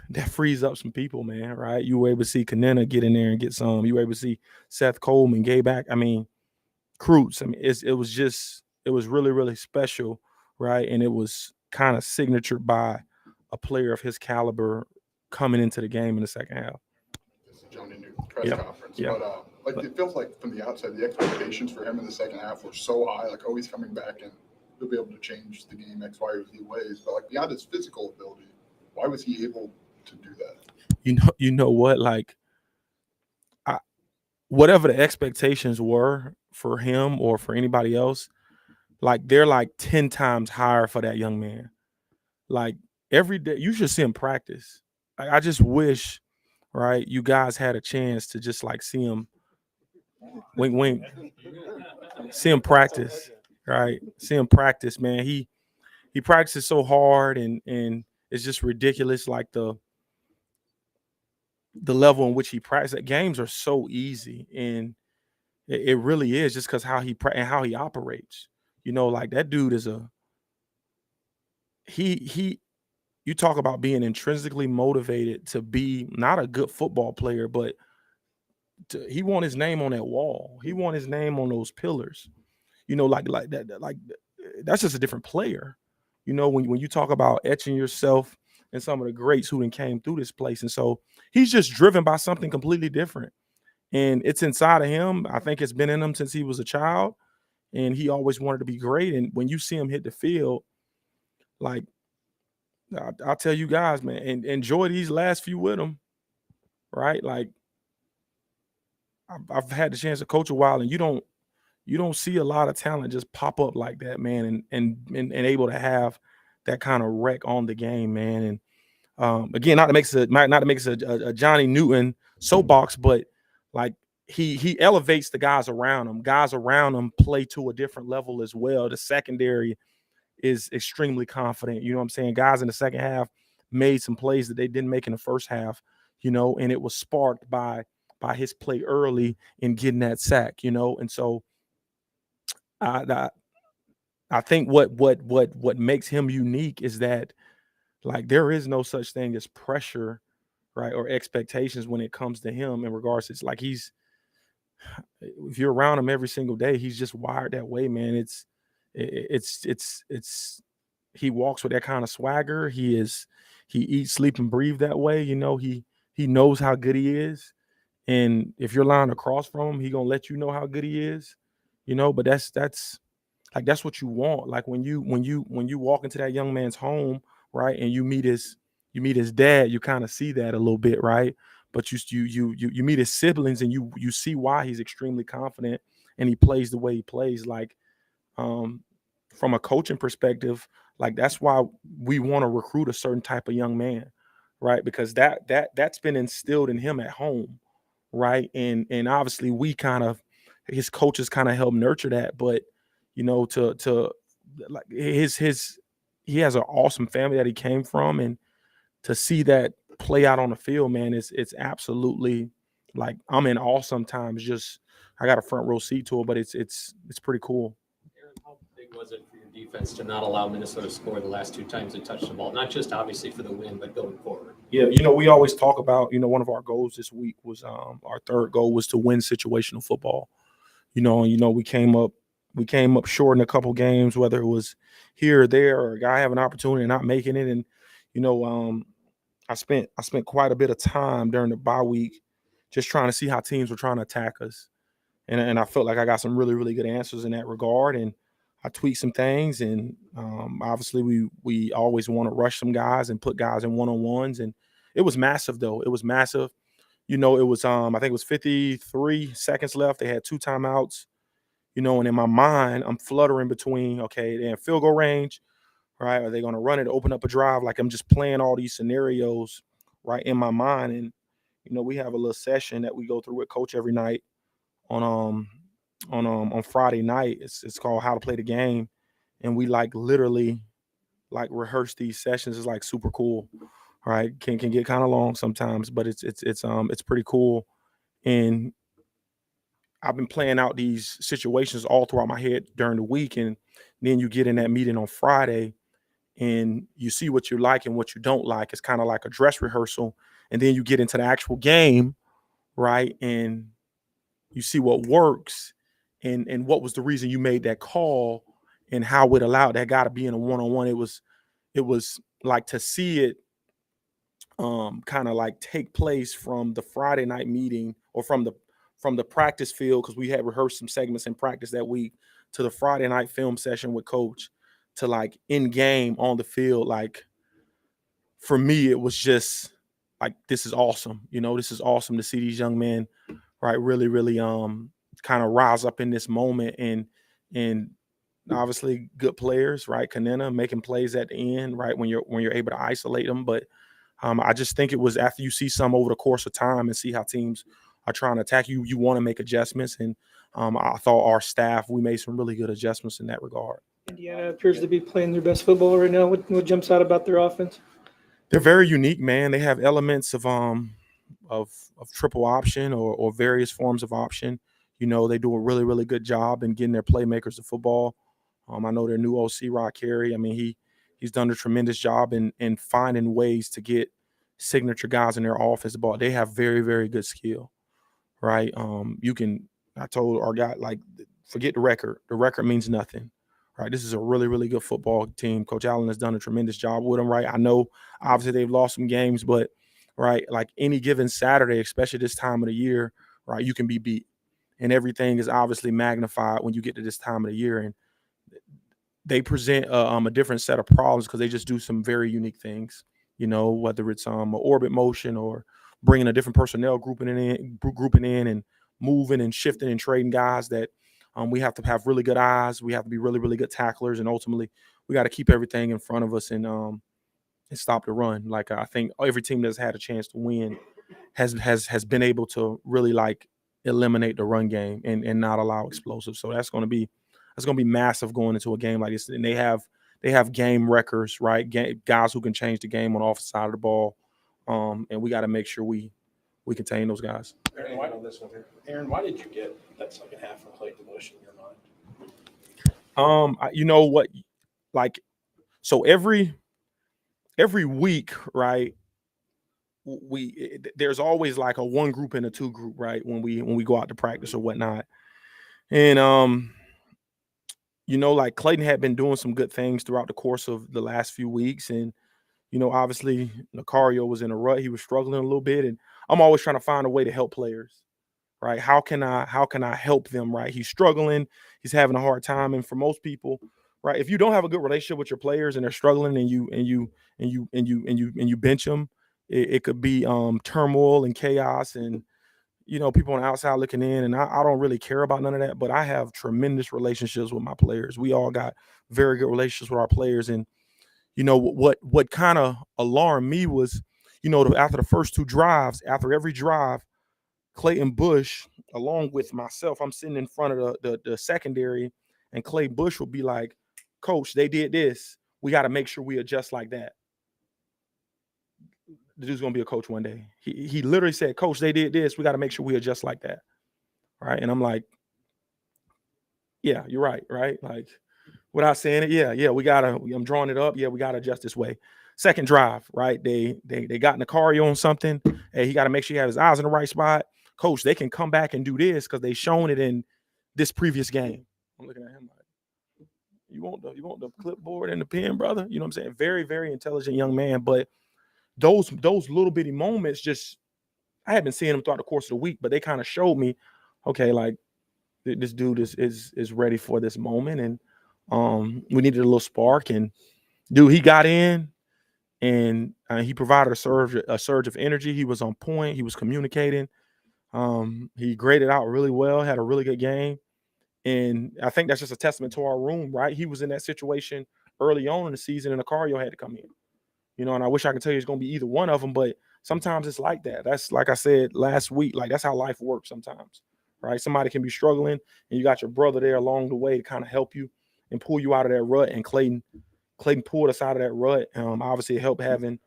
That frees up some people, man, right? You were able to see Kanena get in there and get some. You were able to see Seth Coleman, Gayback. Cruz. It was really, really special, right? And it was kind of signatured by a player of his caliber coming into the game in the second half. This is Johnny Newton press conference. But it feels like from the outside, the expectations for him in the second half were so high. Like, he's coming back and he'll be able to change the game X, Y, or Z ways. But like, beyond his physical ability, why was he able to do that? You know what? Like, whatever the expectations were for him or for anybody else, like, they're like 10 times higher for that young man. Like, every day, you should see him practice. Like, I just wish, right, you guys had a chance to just like see him. Wink, wink. See him practice, right? See him practice, man. He practices so hard, and it's just ridiculous. Like the level in which he practices. Games are so easy, and it really is just because how he operates. Like, that dude is you talk about being intrinsically motivated to be not a good football player, but he want his name on that wall. He want his name on those pillars. Like that. Like, that's just a different player. When you talk about etching yourself in some of the greats who came through this place, and so he's just driven by something completely different, and it's inside of him. I think it's been in him since he was a child, and he always wanted to be great. And when you see him hit the field, like, I'll tell you guys, man, and enjoy these last few with him, right? Like, I've had the chance to coach a while, and you don't see a lot of talent just pop up like that, man, and able to have that kind of wreck on the game, man. And again, not to make it a Johnny Newton soapbox, but like, he elevates the guys around him. Guys around him play to a different level as well. The secondary is extremely confident. You know what I'm saying? Guys in the second half made some plays that they didn't make in the first half, and it was sparked by his play early in getting that sack, and so I think what makes him unique is that, like, there is no such thing as pressure, right, or expectations when it comes to him in regards to, it's like if you're around him every single day, he's just wired that way, man. It's he walks with that kind of swagger. He eats, sleep, and breathe that way. He knows how good he is. And if you're lying across from him, he gonna let you know how good he is, but that's what you want. Like when you walk into that young man's home, right, and you meet his dad, you kind of see that a little bit, right? But you meet his siblings and you see why he's extremely confident and he plays the way he plays. Like, from a coaching perspective, like, that's why we want to recruit a certain type of young man, right? Because that's been instilled in him at home, right? And obviously his coaches kind of help nurture that, but to like he has an awesome family that he came from, and to see that play out on the field, man, it's absolutely, like, I'm in awe sometimes. Just, I got a front row seat to it, but it's pretty cool. Aaron, how big was it for your defense to not allow Minnesota to score the last 2 times they touched the ball? Not just obviously for the win, but going forward. Yeah, we always talk about, one of our goals this week was our third goal was to win situational football. We came up short in a couple games, whether it was here or there, or a guy having an opportunity and not making it. And I spent quite a bit of time during the bye week just trying to see how teams were trying to attack us. And I felt like I got some really, really good answers in that regard. And I tweaked some things. And obviously we always want to rush some guys and put guys in one-on-ones. And it was massive, though. It was massive. It was I think it was 53 seconds left. They had 2 timeouts, and in my mind, I'm fluttering between, okay, they're in field goal range, right? Are they going to run it, open up a drive? Like, I'm just playing all these scenarios right in my mind. And, we have a little session that we go through with coach every night on Friday night. It's called How to Play the Game. And we literally rehearse these sessions. It's super cool, right? Can get kind of long sometimes, but it's pretty cool. And I've been playing out these situations all throughout my head during the week. And then you get in that meeting on Friday and you see what you like and what you don't like. It's kind of like a dress rehearsal. And then you get into the actual game, right? And you see what works and what was the reason you made that call and how it allowed that guy to be in a one-on-one. It was like to see it kind of like take place from the Friday night meeting or from the practice field, because we had rehearsed some segments in practice that week, to the Friday night film session with coach, to in game on the field. Like, for me, it was just like, this is awesome. This is awesome to see these young men, right, really, really kind of rise up in this moment, and obviously good players, right? Kanena making plays at the end, right, when you're able to isolate them. But I just think it was, after you see some over the course of time and see how teams are trying to attack you, you want to make adjustments. And I thought our staff, we made some really good adjustments in that regard. Indiana appears to be playing their best football right now. What jumps out about their offense? They're very unique, man. They have elements of triple option or various forms of option. They do a really, really good job in getting their playmakers to football. I know their new OC, Rod Carey. I mean, he's done a tremendous job in finding ways to get signature guys in their offensive ball. They have very, very good skill, right? I told our guy, forget the record. The record means nothing, right? This is a really, really good football team. Coach Allen has done a tremendous job with them, right? I know, obviously, they've lost some games, but, right, like any given Saturday, especially this time of the year, right, you can be beat. And everything is obviously magnified when you get to this time of the year. And they present a different set of problems because they just do some very unique things, whether it's an orbit motion or bringing a different personnel grouping in and moving and shifting and trading guys that we have to have really good eyes. We have to be really, really good tacklers. And ultimately, we got to keep everything in front of us and stop the run. Like, I think every team that's had a chance to win has been able to really eliminate the run game and not allow explosives. So that's going to be massive going into a game like this. And they have game wreckers, right? Guys who can change the game on the offensive side of the ball. And we got to make sure we contain those guys. Aaron, why did you get that second half from Clayton Bush in your mind? You know what? Like, so every week, right? There's always like a one group and a two group, right? When we go out to practice or whatnot. And you know, like Clayton had been doing some good things throughout the course of the last few weeks. And, you know, obviously Nicario was in a rut. He was struggling a little bit. And I'm always trying to find a way to help players, right? How can I help them, right? He's struggling. He's having a hard time. And for most people, right, if you don't have a good relationship with your players and they're struggling and you bench them, it could be turmoil and chaos and, you know, people on the outside looking in. And I don't really care about none of that, but I have tremendous relationships with my players. We all got very good relationships with our players. And, you know, what kind of alarmed me was, you know, after the first two drives, after every drive, Clayton Bush, along with myself, I'm sitting in front of the secondary, and Clay Bush will be like, Coach, they did this. We got to make sure we adjust like that. The dude's going to be a coach one day. He literally said, Coach, they did this. We got to make sure we adjust like that. Right. And I'm like, yeah, you're right. Right. Like, without saying it, yeah, I'm drawing it up. Yeah, we got to adjust this way. Second drive, right? They got Nicario on something. Hey, he got to make sure he has his eyes in the right spot. Coach, they can come back and do this because they shown it in this previous game. I'm looking at him like, you want the clipboard and the pen, brother? You know what I'm saying? Very, very intelligent young man. But those little bitty moments, just I had been seeing them throughout the course of the week, but they kind of showed me, okay, like this dude is ready for this moment, and we needed a little spark. And dude, he got in, and he provided a surge of energy. He was on point. He was communicating. He graded out really well. Had a really good game, and I think that's just a testament to our room, right? He was in that situation early on in the season, and Nicario had to come in. You know, and I wish I could tell you it's going to be either one of them, but sometimes it's like that. That's like I said last week, like that's how life works sometimes, right? Somebody can be struggling, and you got your brother there along the way to kind of help you and pull you out of that rut. And Clayton pulled us out of that rut. Obviously, it helped having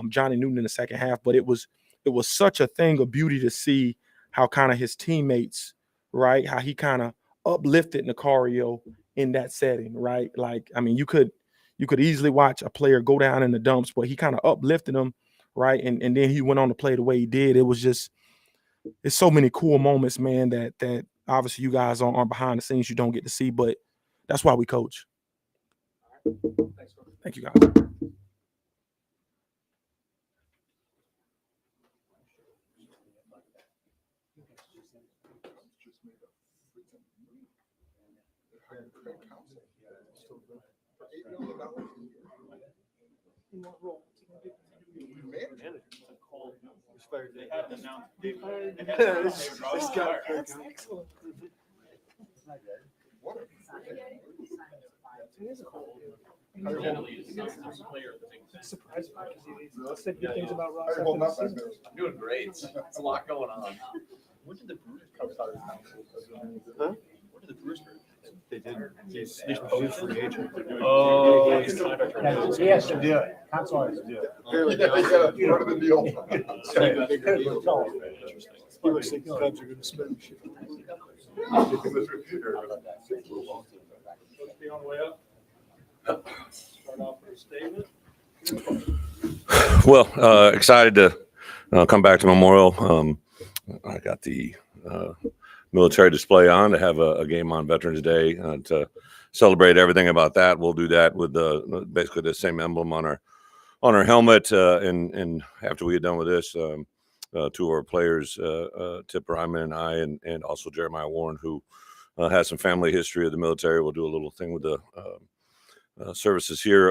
Johnny Newton in the second half, but it was such a thing of beauty to see how kind of his teammates, right, how he kind of uplifted Nicario in that setting, right? Like, I mean, you could easily watch a player go down in the dumps, but he kind of uplifted him, right? And then he went on to play the way he did. It was just, it's so many cool moments, man, that obviously you guys aren't behind the scenes. You don't get to see, but that's why we coach. Thank you, guys. Surprised because he said good things about Ross. I'm doing great. It's a lot going on. What did the Brewers come out of Huh? What did the Brewers do? They did. He's posed free agent. Oh, He has to do it. Council has to do it. Apparently, they got a part of the deal. He looks like the Cubs are going to spend. Be on the way up. Start off with a statement. Well, excited to come back to Memorial. I got the military display on to have a game on Veterans Day to celebrate everything about that. We'll do that with basically the same emblem on our helmet. And after we get done with this, two of our players, Tip Ryman and I, and also Jeremiah Warren, who has some family history of the military, we'll do a little thing with the services here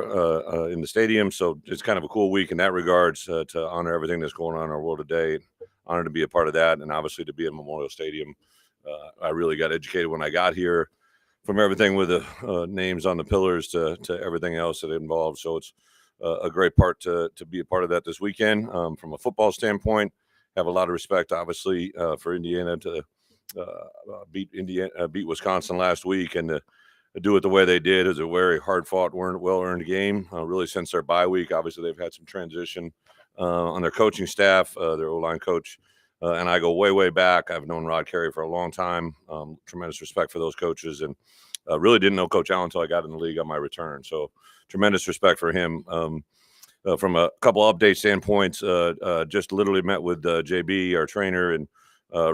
in the stadium. So it's kind of a cool week in that regards to honor everything that's going on in our world today. Honored to be a part of that, and obviously to be at Memorial Stadium. I really got educated when I got here, from everything with the names on the pillars to everything else that it involves. So it's a great part to be a part of that this weekend from a football standpoint. have a lot of respect, obviously, for Indiana to beat Wisconsin last week, and to do it the way they did. Is a very hard fought, well earned game. Really, since their bye week, obviously they've had some transition on their coaching staff, their O-line coach. And I go way back. I've known Rod Carey for a long time. Tremendous respect for those coaches, and really didn't know Coach Allen until I got in the league on my return. So tremendous respect for him. From a couple update standpoints, just literally met with JB, our trainer, and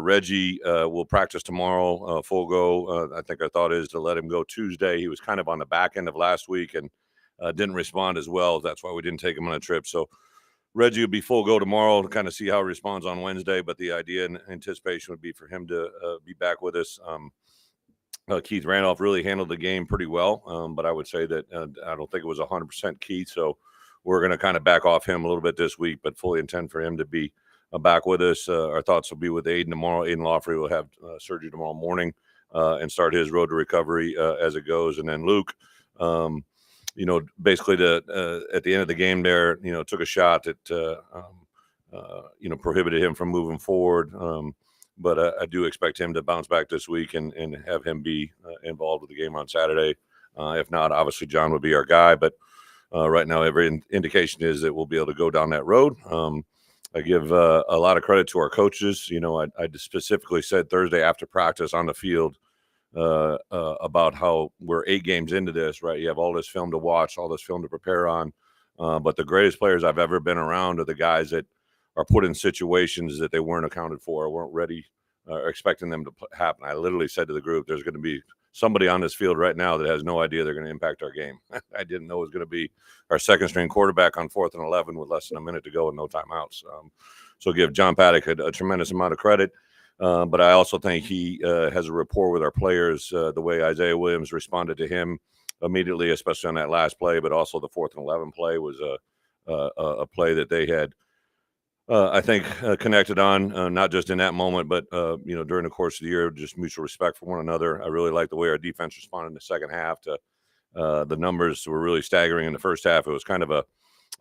Reggie will practice tomorrow, full go. I think our thought is to let him go Tuesday. He was kind of on the back end of last week and didn't respond as well. That's why we didn't take him on a trip. So Reggie will be full go tomorrow to kind of see how he responds on Wednesday. But the idea and anticipation would be for him to be back with us. Keith Randolph really handled the game pretty well, but I would say that I don't think it was 100% Keith. So we're going to kind of back off him a little bit this week, but fully intend for him to be back with us. Our thoughts will be with Aiden tomorrow. Aiden Lawfrey will have surgery tomorrow morning and start his road to recovery as it goes. And then Luke, basically at the end of the game there, took a shot that, prohibited him from moving forward. But I do expect him to bounce back this week and have him be involved with the game on Saturday. If not, obviously John would be our guy. But right now, every indication is that we'll be able to go down that road. I give a lot of credit to our coaches. I specifically said Thursday after practice on the field about how we're 8 games into this, right? You have all this film to watch, all this film to prepare on. But the greatest players I've ever been around are the guys that are put in situations that they weren't accounted for, or weren't ready or expecting them to happen. I literally said to the group, there's going to be somebody on this field right now that has no idea they're going to impact our game. I didn't know it was going to be our second string quarterback on 4th and 11 with less than a minute to go and no timeouts. So give John Paddock a tremendous amount of credit. But I also think he has a rapport with our players, the way Isaiah Williams responded to him immediately, especially on that last play, but also the 4th and 11 play was a play that they had, I think, connected on, not just in that moment, but, during the course of the year, just mutual respect for one another. I really like the way our defense responded in the second half to the numbers were really staggering in the first half. It was kind of a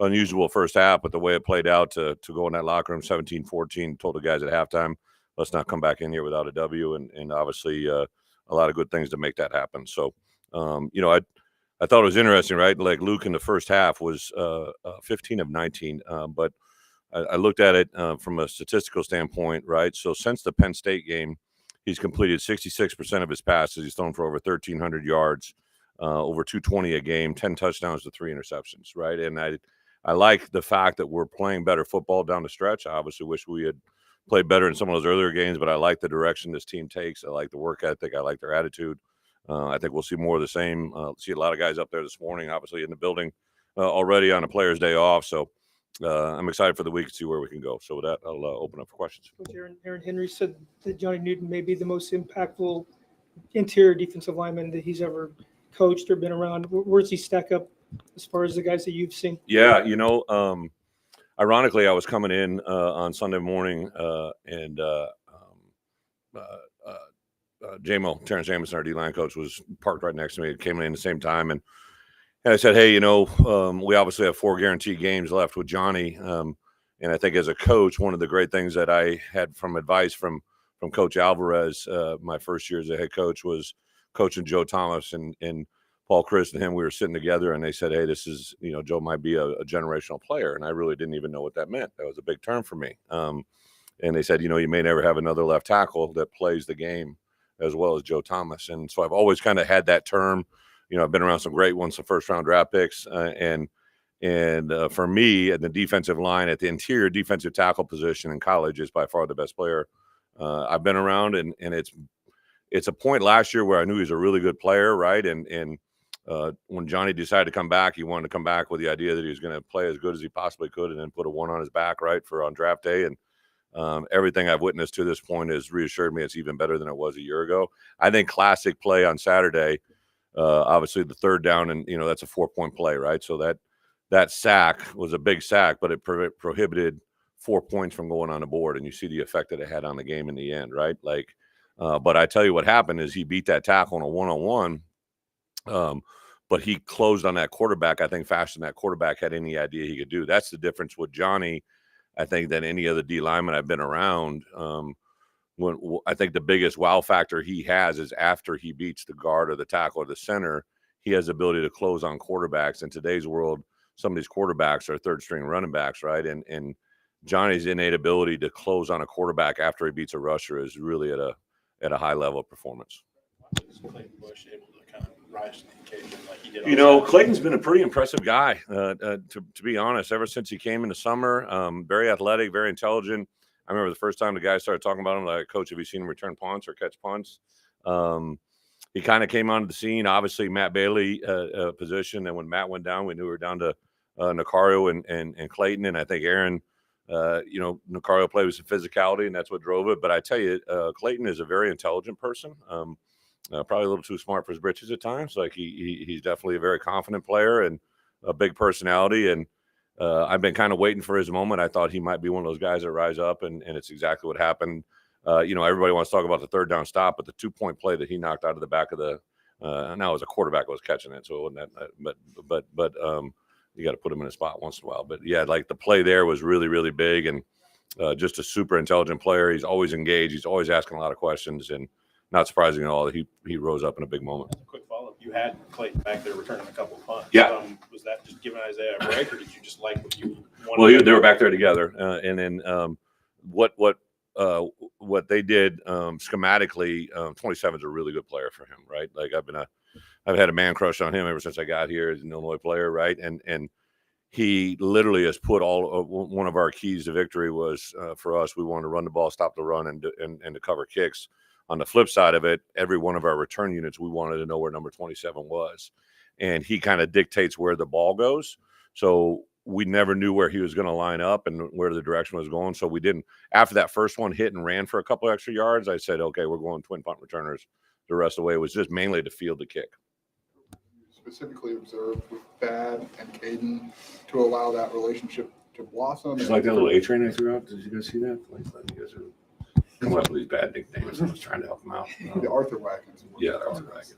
unusual first half, but the way it played out to go in that locker room 17-14, told the guys at halftime, let's not come back in here without a W. And obviously a lot of good things to make that happen. So, I thought it was interesting, right? Like Luke in the first half was 15 of 19, but I looked at it from a statistical standpoint, right? So since the Penn State game, he's completed 66% of his passes. He's thrown for over 1,300 yards, over 220 a game, 10 touchdowns to 3 interceptions, right? And I like the fact that we're playing better football down the stretch. I obviously wish we had played better in some of those earlier games, but I like the direction this team takes. I like the work ethic. I like their attitude. I think we'll see more of the same. See a lot of guys up there this morning, obviously in the building already on a player's day off. So I'm excited for the week to see where we can go. So with that, I'll open up for questions. Coach Aaron Henry said that Johnny Newton may be the most impactful interior defensive lineman that he's ever coached or been around. Where does he stack up as far as the guys that you've seen? Yeah, ironically, I was coming in on Sunday morning and Terrence Jamison, our D-line coach, was parked right next to me. It came in at the same time. And I said, hey, we obviously have 4 guaranteed games left with Johnny. And I think as a coach, one of the great things that I had from advice from Coach Alvarez, my first year as a head coach, was coaching Joe Thomas and Paul Chris and him. We were sitting together and they said, hey, this is, Joe might be a generational player. And I really didn't even know what that meant. That was a big term for me. And they said, you may never have another left tackle that plays the game as well as Joe Thomas. And so I've always kind of had that term. I've been around some great ones, some first-round draft picks, and for me, at the defensive line, at the interior defensive tackle position in college, is by far the best player I've been around. And it's a point last year where I knew he was a really good player, right? And when Johnny decided to come back, he wanted to come back with the idea that he was going to play as good as he possibly could, and then put a 1 on his back, right, for on draft day. And everything I've witnessed to this point has reassured me it's even better than it was a year ago. I think classic play on Saturday. Obviously the 3rd down, and that's a 4-point play, right? So that sack was a big sack, but it prohibited 4 points from going on the board, and you see the effect that it had on the game in the end, right? But I tell you what happened is he beat that tackle on a 1-on-1, but he closed on that quarterback, I think, faster than that quarterback had any idea he could do. That's the difference with Johnny. I think, than any other D lineman I've been around. I think the biggest wow factor he has is after he beats the guard or the tackle or the center, he has the ability to close on quarterbacks. In today's world, some of these quarterbacks are third string running backs, right? And Johnny's innate ability to close on a quarterback after he beats a rusher is really at a high level of performance. Was Clayton Bush able to kind of rise to the occasion like he did? You know, Clayton's been a pretty impressive guy, to be honest, ever since he came in the summer. Very athletic, very intelligent. I remember the first time the guys started talking about him, like, Coach, have you seen him return punts or catch punts? He kind of came onto the scene. Obviously, Matt Bailey position, and when Matt went down, we knew we were down to Nicario and Clayton. And I think Aaron, Nicario played with some physicality, and that's what drove it. But I tell you, Clayton is a very intelligent person. Probably a little too smart for his britches at times. Like he's definitely a very confident player and a big personality. And I've been kind of waiting for his moment. I thought he might be one of those guys that rise up, and it's exactly what happened. Everybody wants to talk about the third down stop, but the 2-point play that he knocked out of the back of the now as a quarterback was catching it, so it wasn't that. But you got to put him in a spot once in a while. But yeah, like the play there was really, really big, and just a super intelligent player. He's always engaged. He's always asking a lot of questions, and not surprising at all that he rose up in a big moment. Quick follow-up. You had Clayton back there returning a couple of punts. Yeah. Was that just giving Isaiah a break, or did you just like what you wanted? Well, they were back there together. And then what they did schematically, 27 is a really good player for him, right? Like I've had a man crush on him ever since I got here as an Illinois player, right? And he literally has put one of our keys to victory was for us, we wanted to run the ball, stop the run, and to cover kicks. On the flip side of it, every one of our return units, we wanted to know where number 27 was. And he kind of dictates where the ball goes. So we never knew where he was going to line up and where the direction was going. So we didn't. After that first one hit and ran for a couple extra yards, I said, okay, we're going twin punt returners the rest of the way. It was just mainly to field the kick. Specifically observed with Thad and Caden to allow that relationship to blossom. It's like that little A-train I threw out. Did you guys see that? Like, you guys are coming up with these bad nicknames. I was trying to help him out. The Arthur Wagons. Yeah, the Arthur Wagons.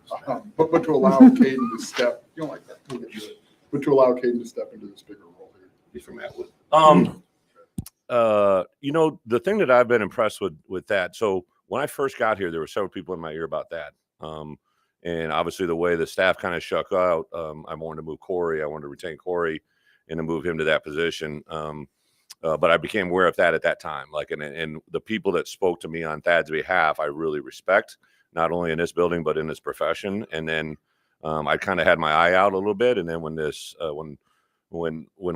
But to allow Caden to step, you don't like that. We'll get to it. But to allow Caden to step into this bigger role here. He's from Atwood. The thing that I've been impressed with that. So when I first got here, there were several people in my ear about that. And obviously the way the staff kind of shook out, I wanted to move Corey. I wanted to retain Corey and to move him to that position. But I became aware of that at that time. And the people that spoke to me on Thad's behalf, I really respect, not only in this building, but in this profession. And then I kind of had my eye out a little bit. And then when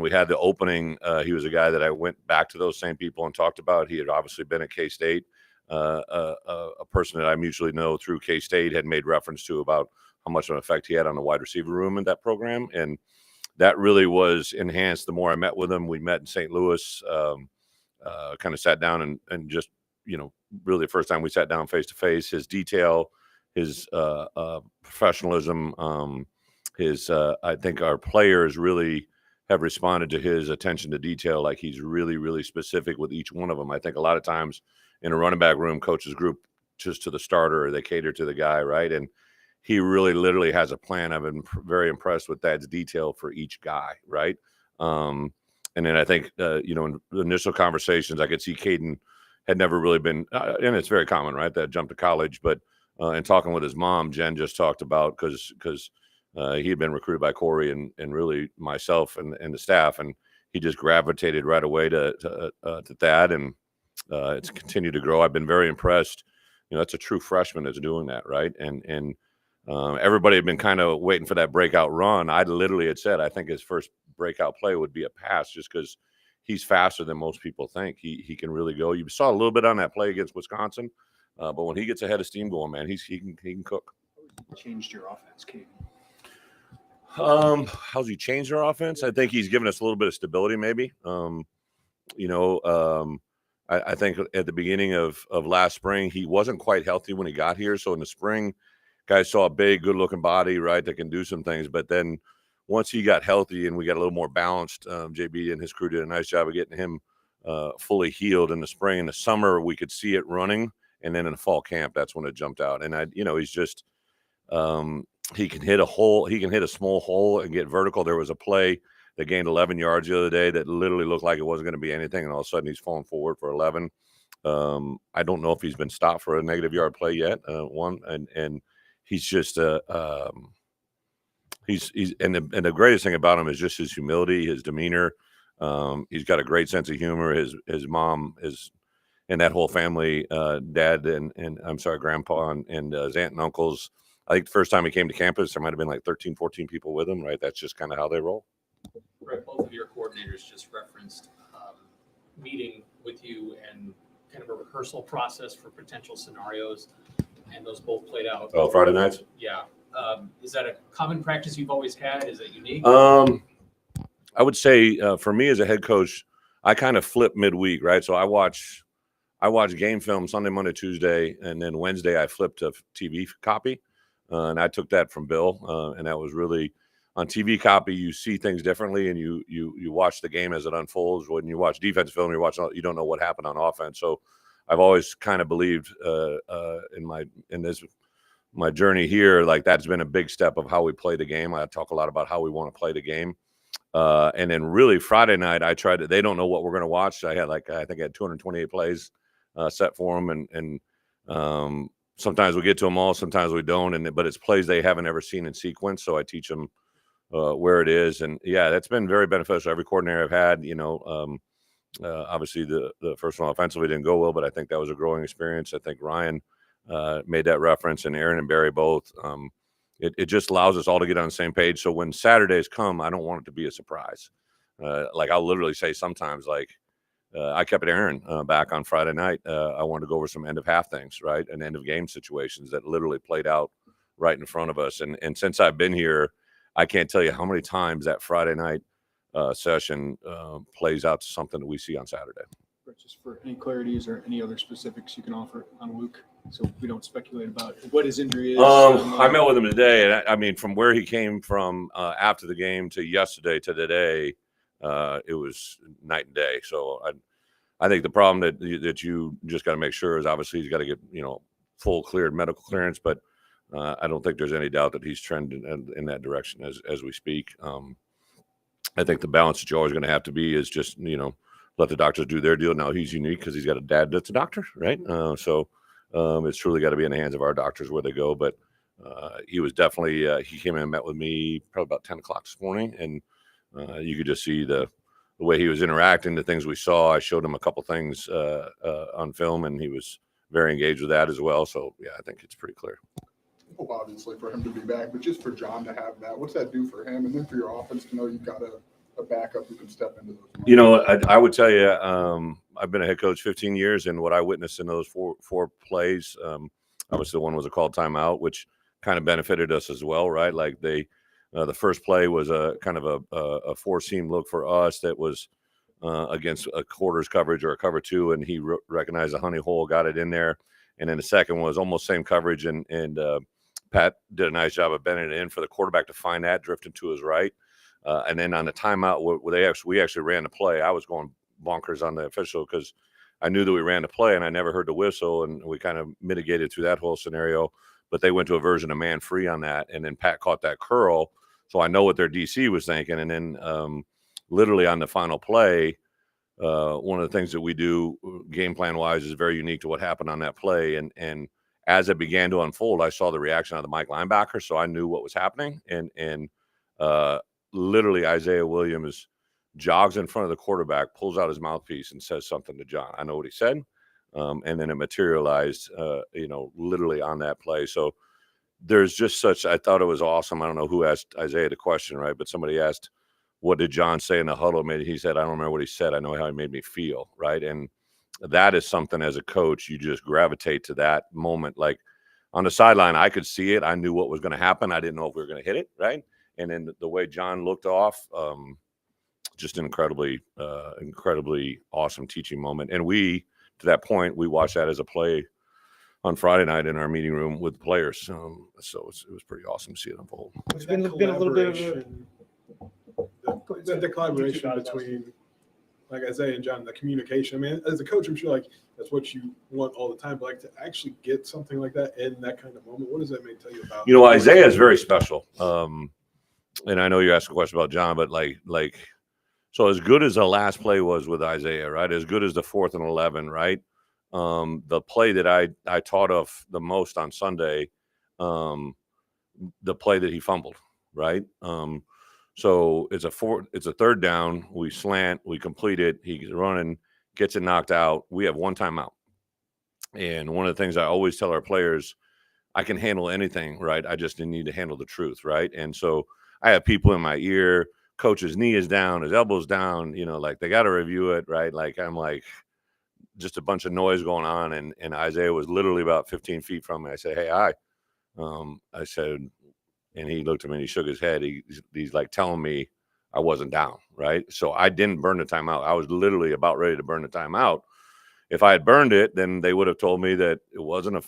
we had the opening, he was a guy that I went back to those same people and talked about. He had obviously been at K-State. A person that I mutually know through K-State had made reference to about how much of an effect he had on the wide receiver room in that program. And that really was enhanced the more I met with him. We met in St. Louis, kind of sat down and just, really the first time we sat down face to face, his detail, his professionalism, I think our players really have responded to his attention to detail. Like he's really, really specific with each one of them. I think a lot of times in a running back room, coaches group just to the starter, or they cater to the guy, right? And he really literally has a plan. I've been very impressed with that detail for each guy, right? And then I think, in the initial conversations, I could see Caden had never really been, and it's very common, right, that jump to college. But in talking with his mom, Jen just talked about, because he had been recruited by Corey and really myself and the staff, and he just gravitated right away to Thad, and it's continued to grow. I've been very impressed. That's a true freshman that's doing that, right? And everybody had been kind of waiting for that breakout run. I literally had said, I think his first breakout play would be a pass, just because he's faster than most people think. He can really go. You saw a little bit on that play against Wisconsin, but when he gets ahead of steam going, man, he can cook. Changed your offense, Kate? How's he changed our offense? I think he's given us a little bit of stability, maybe. I think at the beginning of last spring, he wasn't quite healthy when he got here. So in the spring, guys saw a big, good-looking body, right, that can do some things. But then once he got healthy and we got a little more balanced, JB and his crew did a nice job of getting him fully healed in the spring. In the summer, we could see it running. And then in the fall camp, that's when it jumped out. And he's just he can hit a hole. He can hit a small hole and get vertical. There was a play They gained 11 yards the other day that literally looked like it wasn't going to be anything, and all of a sudden he's falling forward for 11. I don't know if he's been stopped for a negative yard play yet. And he's just he's and the greatest thing about him is just his humility, his demeanor. He's got a great sense of humor. His mom is, and that whole family, dad and I'm sorry, grandpa and his aunt and uncles. I think the first time he came to campus, there might have been like 13, 14 people with him, right? That's just kind of how they roll. Right, both of your coordinators just referenced meeting with you and kind of a rehearsal process for potential scenarios, and those both played out. Oh, Friday nights? Yeah. Is that a common practice you've always had? Is it unique? I would say for me as a head coach, I kind of flip midweek, right? So I watch game film Sunday, Monday, Tuesday, and then Wednesday I flipped to TV copy, and I took that from Bill, and that was really on TV copy. You see things differently, and you watch the game as it unfolds. When you watch defense film, you don't know what happened on offense. So I've always kind of believed in my journey here, like that's been a big step of how we play the game. I talk a lot about how we want to play the game. And then really Friday night, they don't know what we're going to watch. I think I had 228 plays set for them. And sometimes we get to them all, sometimes we don't. But it's plays they haven't ever seen in sequence. So I teach them where it is. And yeah, that's been very beneficial. Every coordinator I've had, obviously the first one offensively didn't go well, but I think that was a growing experience. I think Ryan made that reference, and Aaron and Barry both. It just allows us all to get on the same page. So when Saturdays come, I don't want it to be a surprise. Like I'll literally say sometimes, like I kept Aaron back on Friday night. I wanted to go over some end of half things, right? And end of game situations that literally played out right in front of us. And since I've been here, I can't tell you how many times that Friday night session plays out to something that we see on Saturday. Just for any clarity, is there any other specifics you can offer on Luke, so we don't speculate about what his injury is? I met with him today, and I mean, from where he came from after the game to yesterday to today, it was night and day. So I think the problem that you just got to make sure is obviously he's got to get full cleared medical clearance, but I don't think there's any doubt that he's trending in that direction as we speak. I think the balance that you're always going to have to be is just let the doctors do their deal. Now he's unique because he's got a dad that's a doctor, right? So it's truly got to be in the hands of our doctors where they go. But he was definitely he came in and met with me probably about 10 o'clock this morning, and you could just see the way he was interacting, the things we saw. I showed him a couple things on film, and he was very engaged with that as well. So yeah, I think it's pretty clear. Well, obviously for him to be back, but just for John to have that, what's that do for him? And then for your offense to know you've got a backup who can step into those. I would tell you, I've been a head coach 15 years, and what I witnessed in those four plays, obviously one was a called timeout, which kind of benefited us as well, right? Like the first play was a kind of a four-seam look for us that was against a quarters coverage or a cover two, and he recognized a honey hole, got it in there. And then the second one was almost same coverage, and Pat did a nice job of bending it in for the quarterback to find that, drifting to his right. And then on the timeout, where we actually ran the play, I was going bonkers on the official because I knew that we ran the play and I never heard the whistle, and we kind of mitigated through that whole scenario. But they went to a version of man free on that, and then Pat caught that curl, so I know what their DC was thinking. And then literally on the final play, one of the things that we do game plan wise is very unique to what happened on that play. And as it began to unfold, I saw the reaction of the Mike linebacker, so I knew what was happening. And literally Isaiah Williams jogs in front of the quarterback, pulls out his mouthpiece and says something to John. I know what he said. And then it materialized, literally on that play. So there's just I thought it was awesome. I don't know who asked Isaiah the question, right? But somebody asked, what did John say in the huddle? He said, I don't remember what he said. I know how he made me feel, right? And that is something as a coach, you just gravitate to that moment. Like on the sideline, I could see it. I knew what was going to happen. I didn't know if we were going to hit it, right? And then the way John looked off, just an incredibly awesome teaching moment. And to that point, we watched that as a play on Friday night in our meeting room with the players. So it was pretty awesome to see it unfold. It's been a little bit of the collaboration between like Isaiah and John, the communication. I mean, as a coach, I'm sure like that's what you want all the time, but like to actually get something like that in that kind of moment, what does that tell you about? Isaiah is very special. and I know you asked a question about John, but so as good as the last play was with Isaiah, right? As good as the 4th and 11, right? The play that I taught of the most on Sunday, the play that he fumbled, right? So it's a 3rd down. We slant, we complete it. He's running, gets it knocked out. We have 1 timeout. And one of the things I always tell our players, I can handle anything, right? I just need to handle the truth, right? And so I have people in my ear, coach's knee is down, his elbow's down, like they got to review it, right? Like I'm like just a bunch of noise going on. And Isaiah was literally about 15 feet from me. I said, hey, hi. I said, and he looked at me and he shook his head. He's like telling me I wasn't down, right? So I didn't burn the timeout. I was literally about ready to burn the timeout. If I had burned it, then they would have told me that it wasn't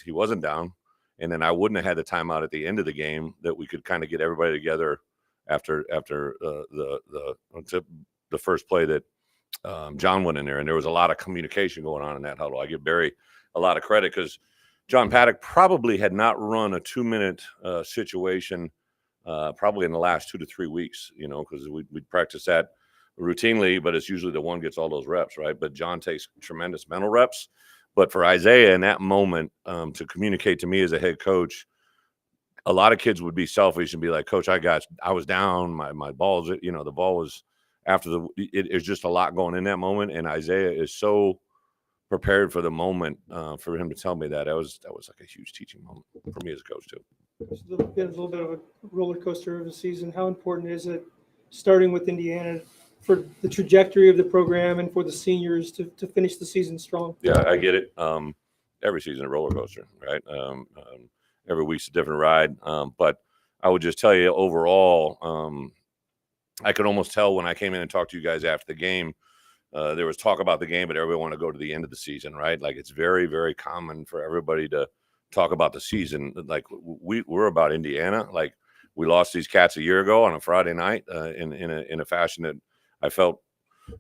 he wasn't down. And then I wouldn't have had the timeout at the end of the game that we could kind of get everybody together after the first play that John went in there. And there was a lot of communication going on in that huddle. I give Barry a lot of credit because John Paddock probably had not run a 2-minute situation probably in the last 2 to 3 weeks, because we practice that routinely, but it's usually the one gets all those reps, right? But John takes tremendous mental reps. But for Isaiah in that moment to communicate to me as a head coach, a lot of kids would be selfish and be like, Coach, I was down. My balls, the ball was after it's just a lot going in that moment. And Isaiah is so prepared for the moment for him to tell me that was like a huge teaching moment for me as a coach too. It's been a little bit of a roller coaster of a season. How important is it, starting with Indiana, for the trajectory of the program and for the seniors to finish the season strong? Yeah, I get it. Every season a roller coaster, right? Every week's a different ride. But I would just tell you overall, I could almost tell when I came in and talked to you guys after the game, there was talk about the game, but everybody wanted to go to the end of the season, right? Like it's very, very common for everybody to talk about the season. Like we're about Indiana. Like we lost these cats a year ago on a Friday night in a fashion that I felt,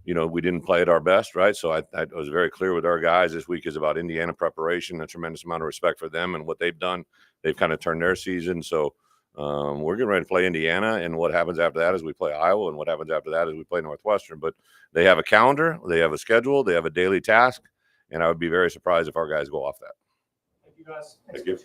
we didn't play at our best, right? So I was very clear with our guys this week is about Indiana preparation, a tremendous amount of respect for them and what they've done. They've kind of turned their season. So we're getting ready to play Indiana, and what happens after that is we play Iowa, and what happens after that is we play Northwestern. But they have a calendar, they have a schedule, they have a daily task, and I would be very surprised if our guys go off that. Thank you, guys. Thank you.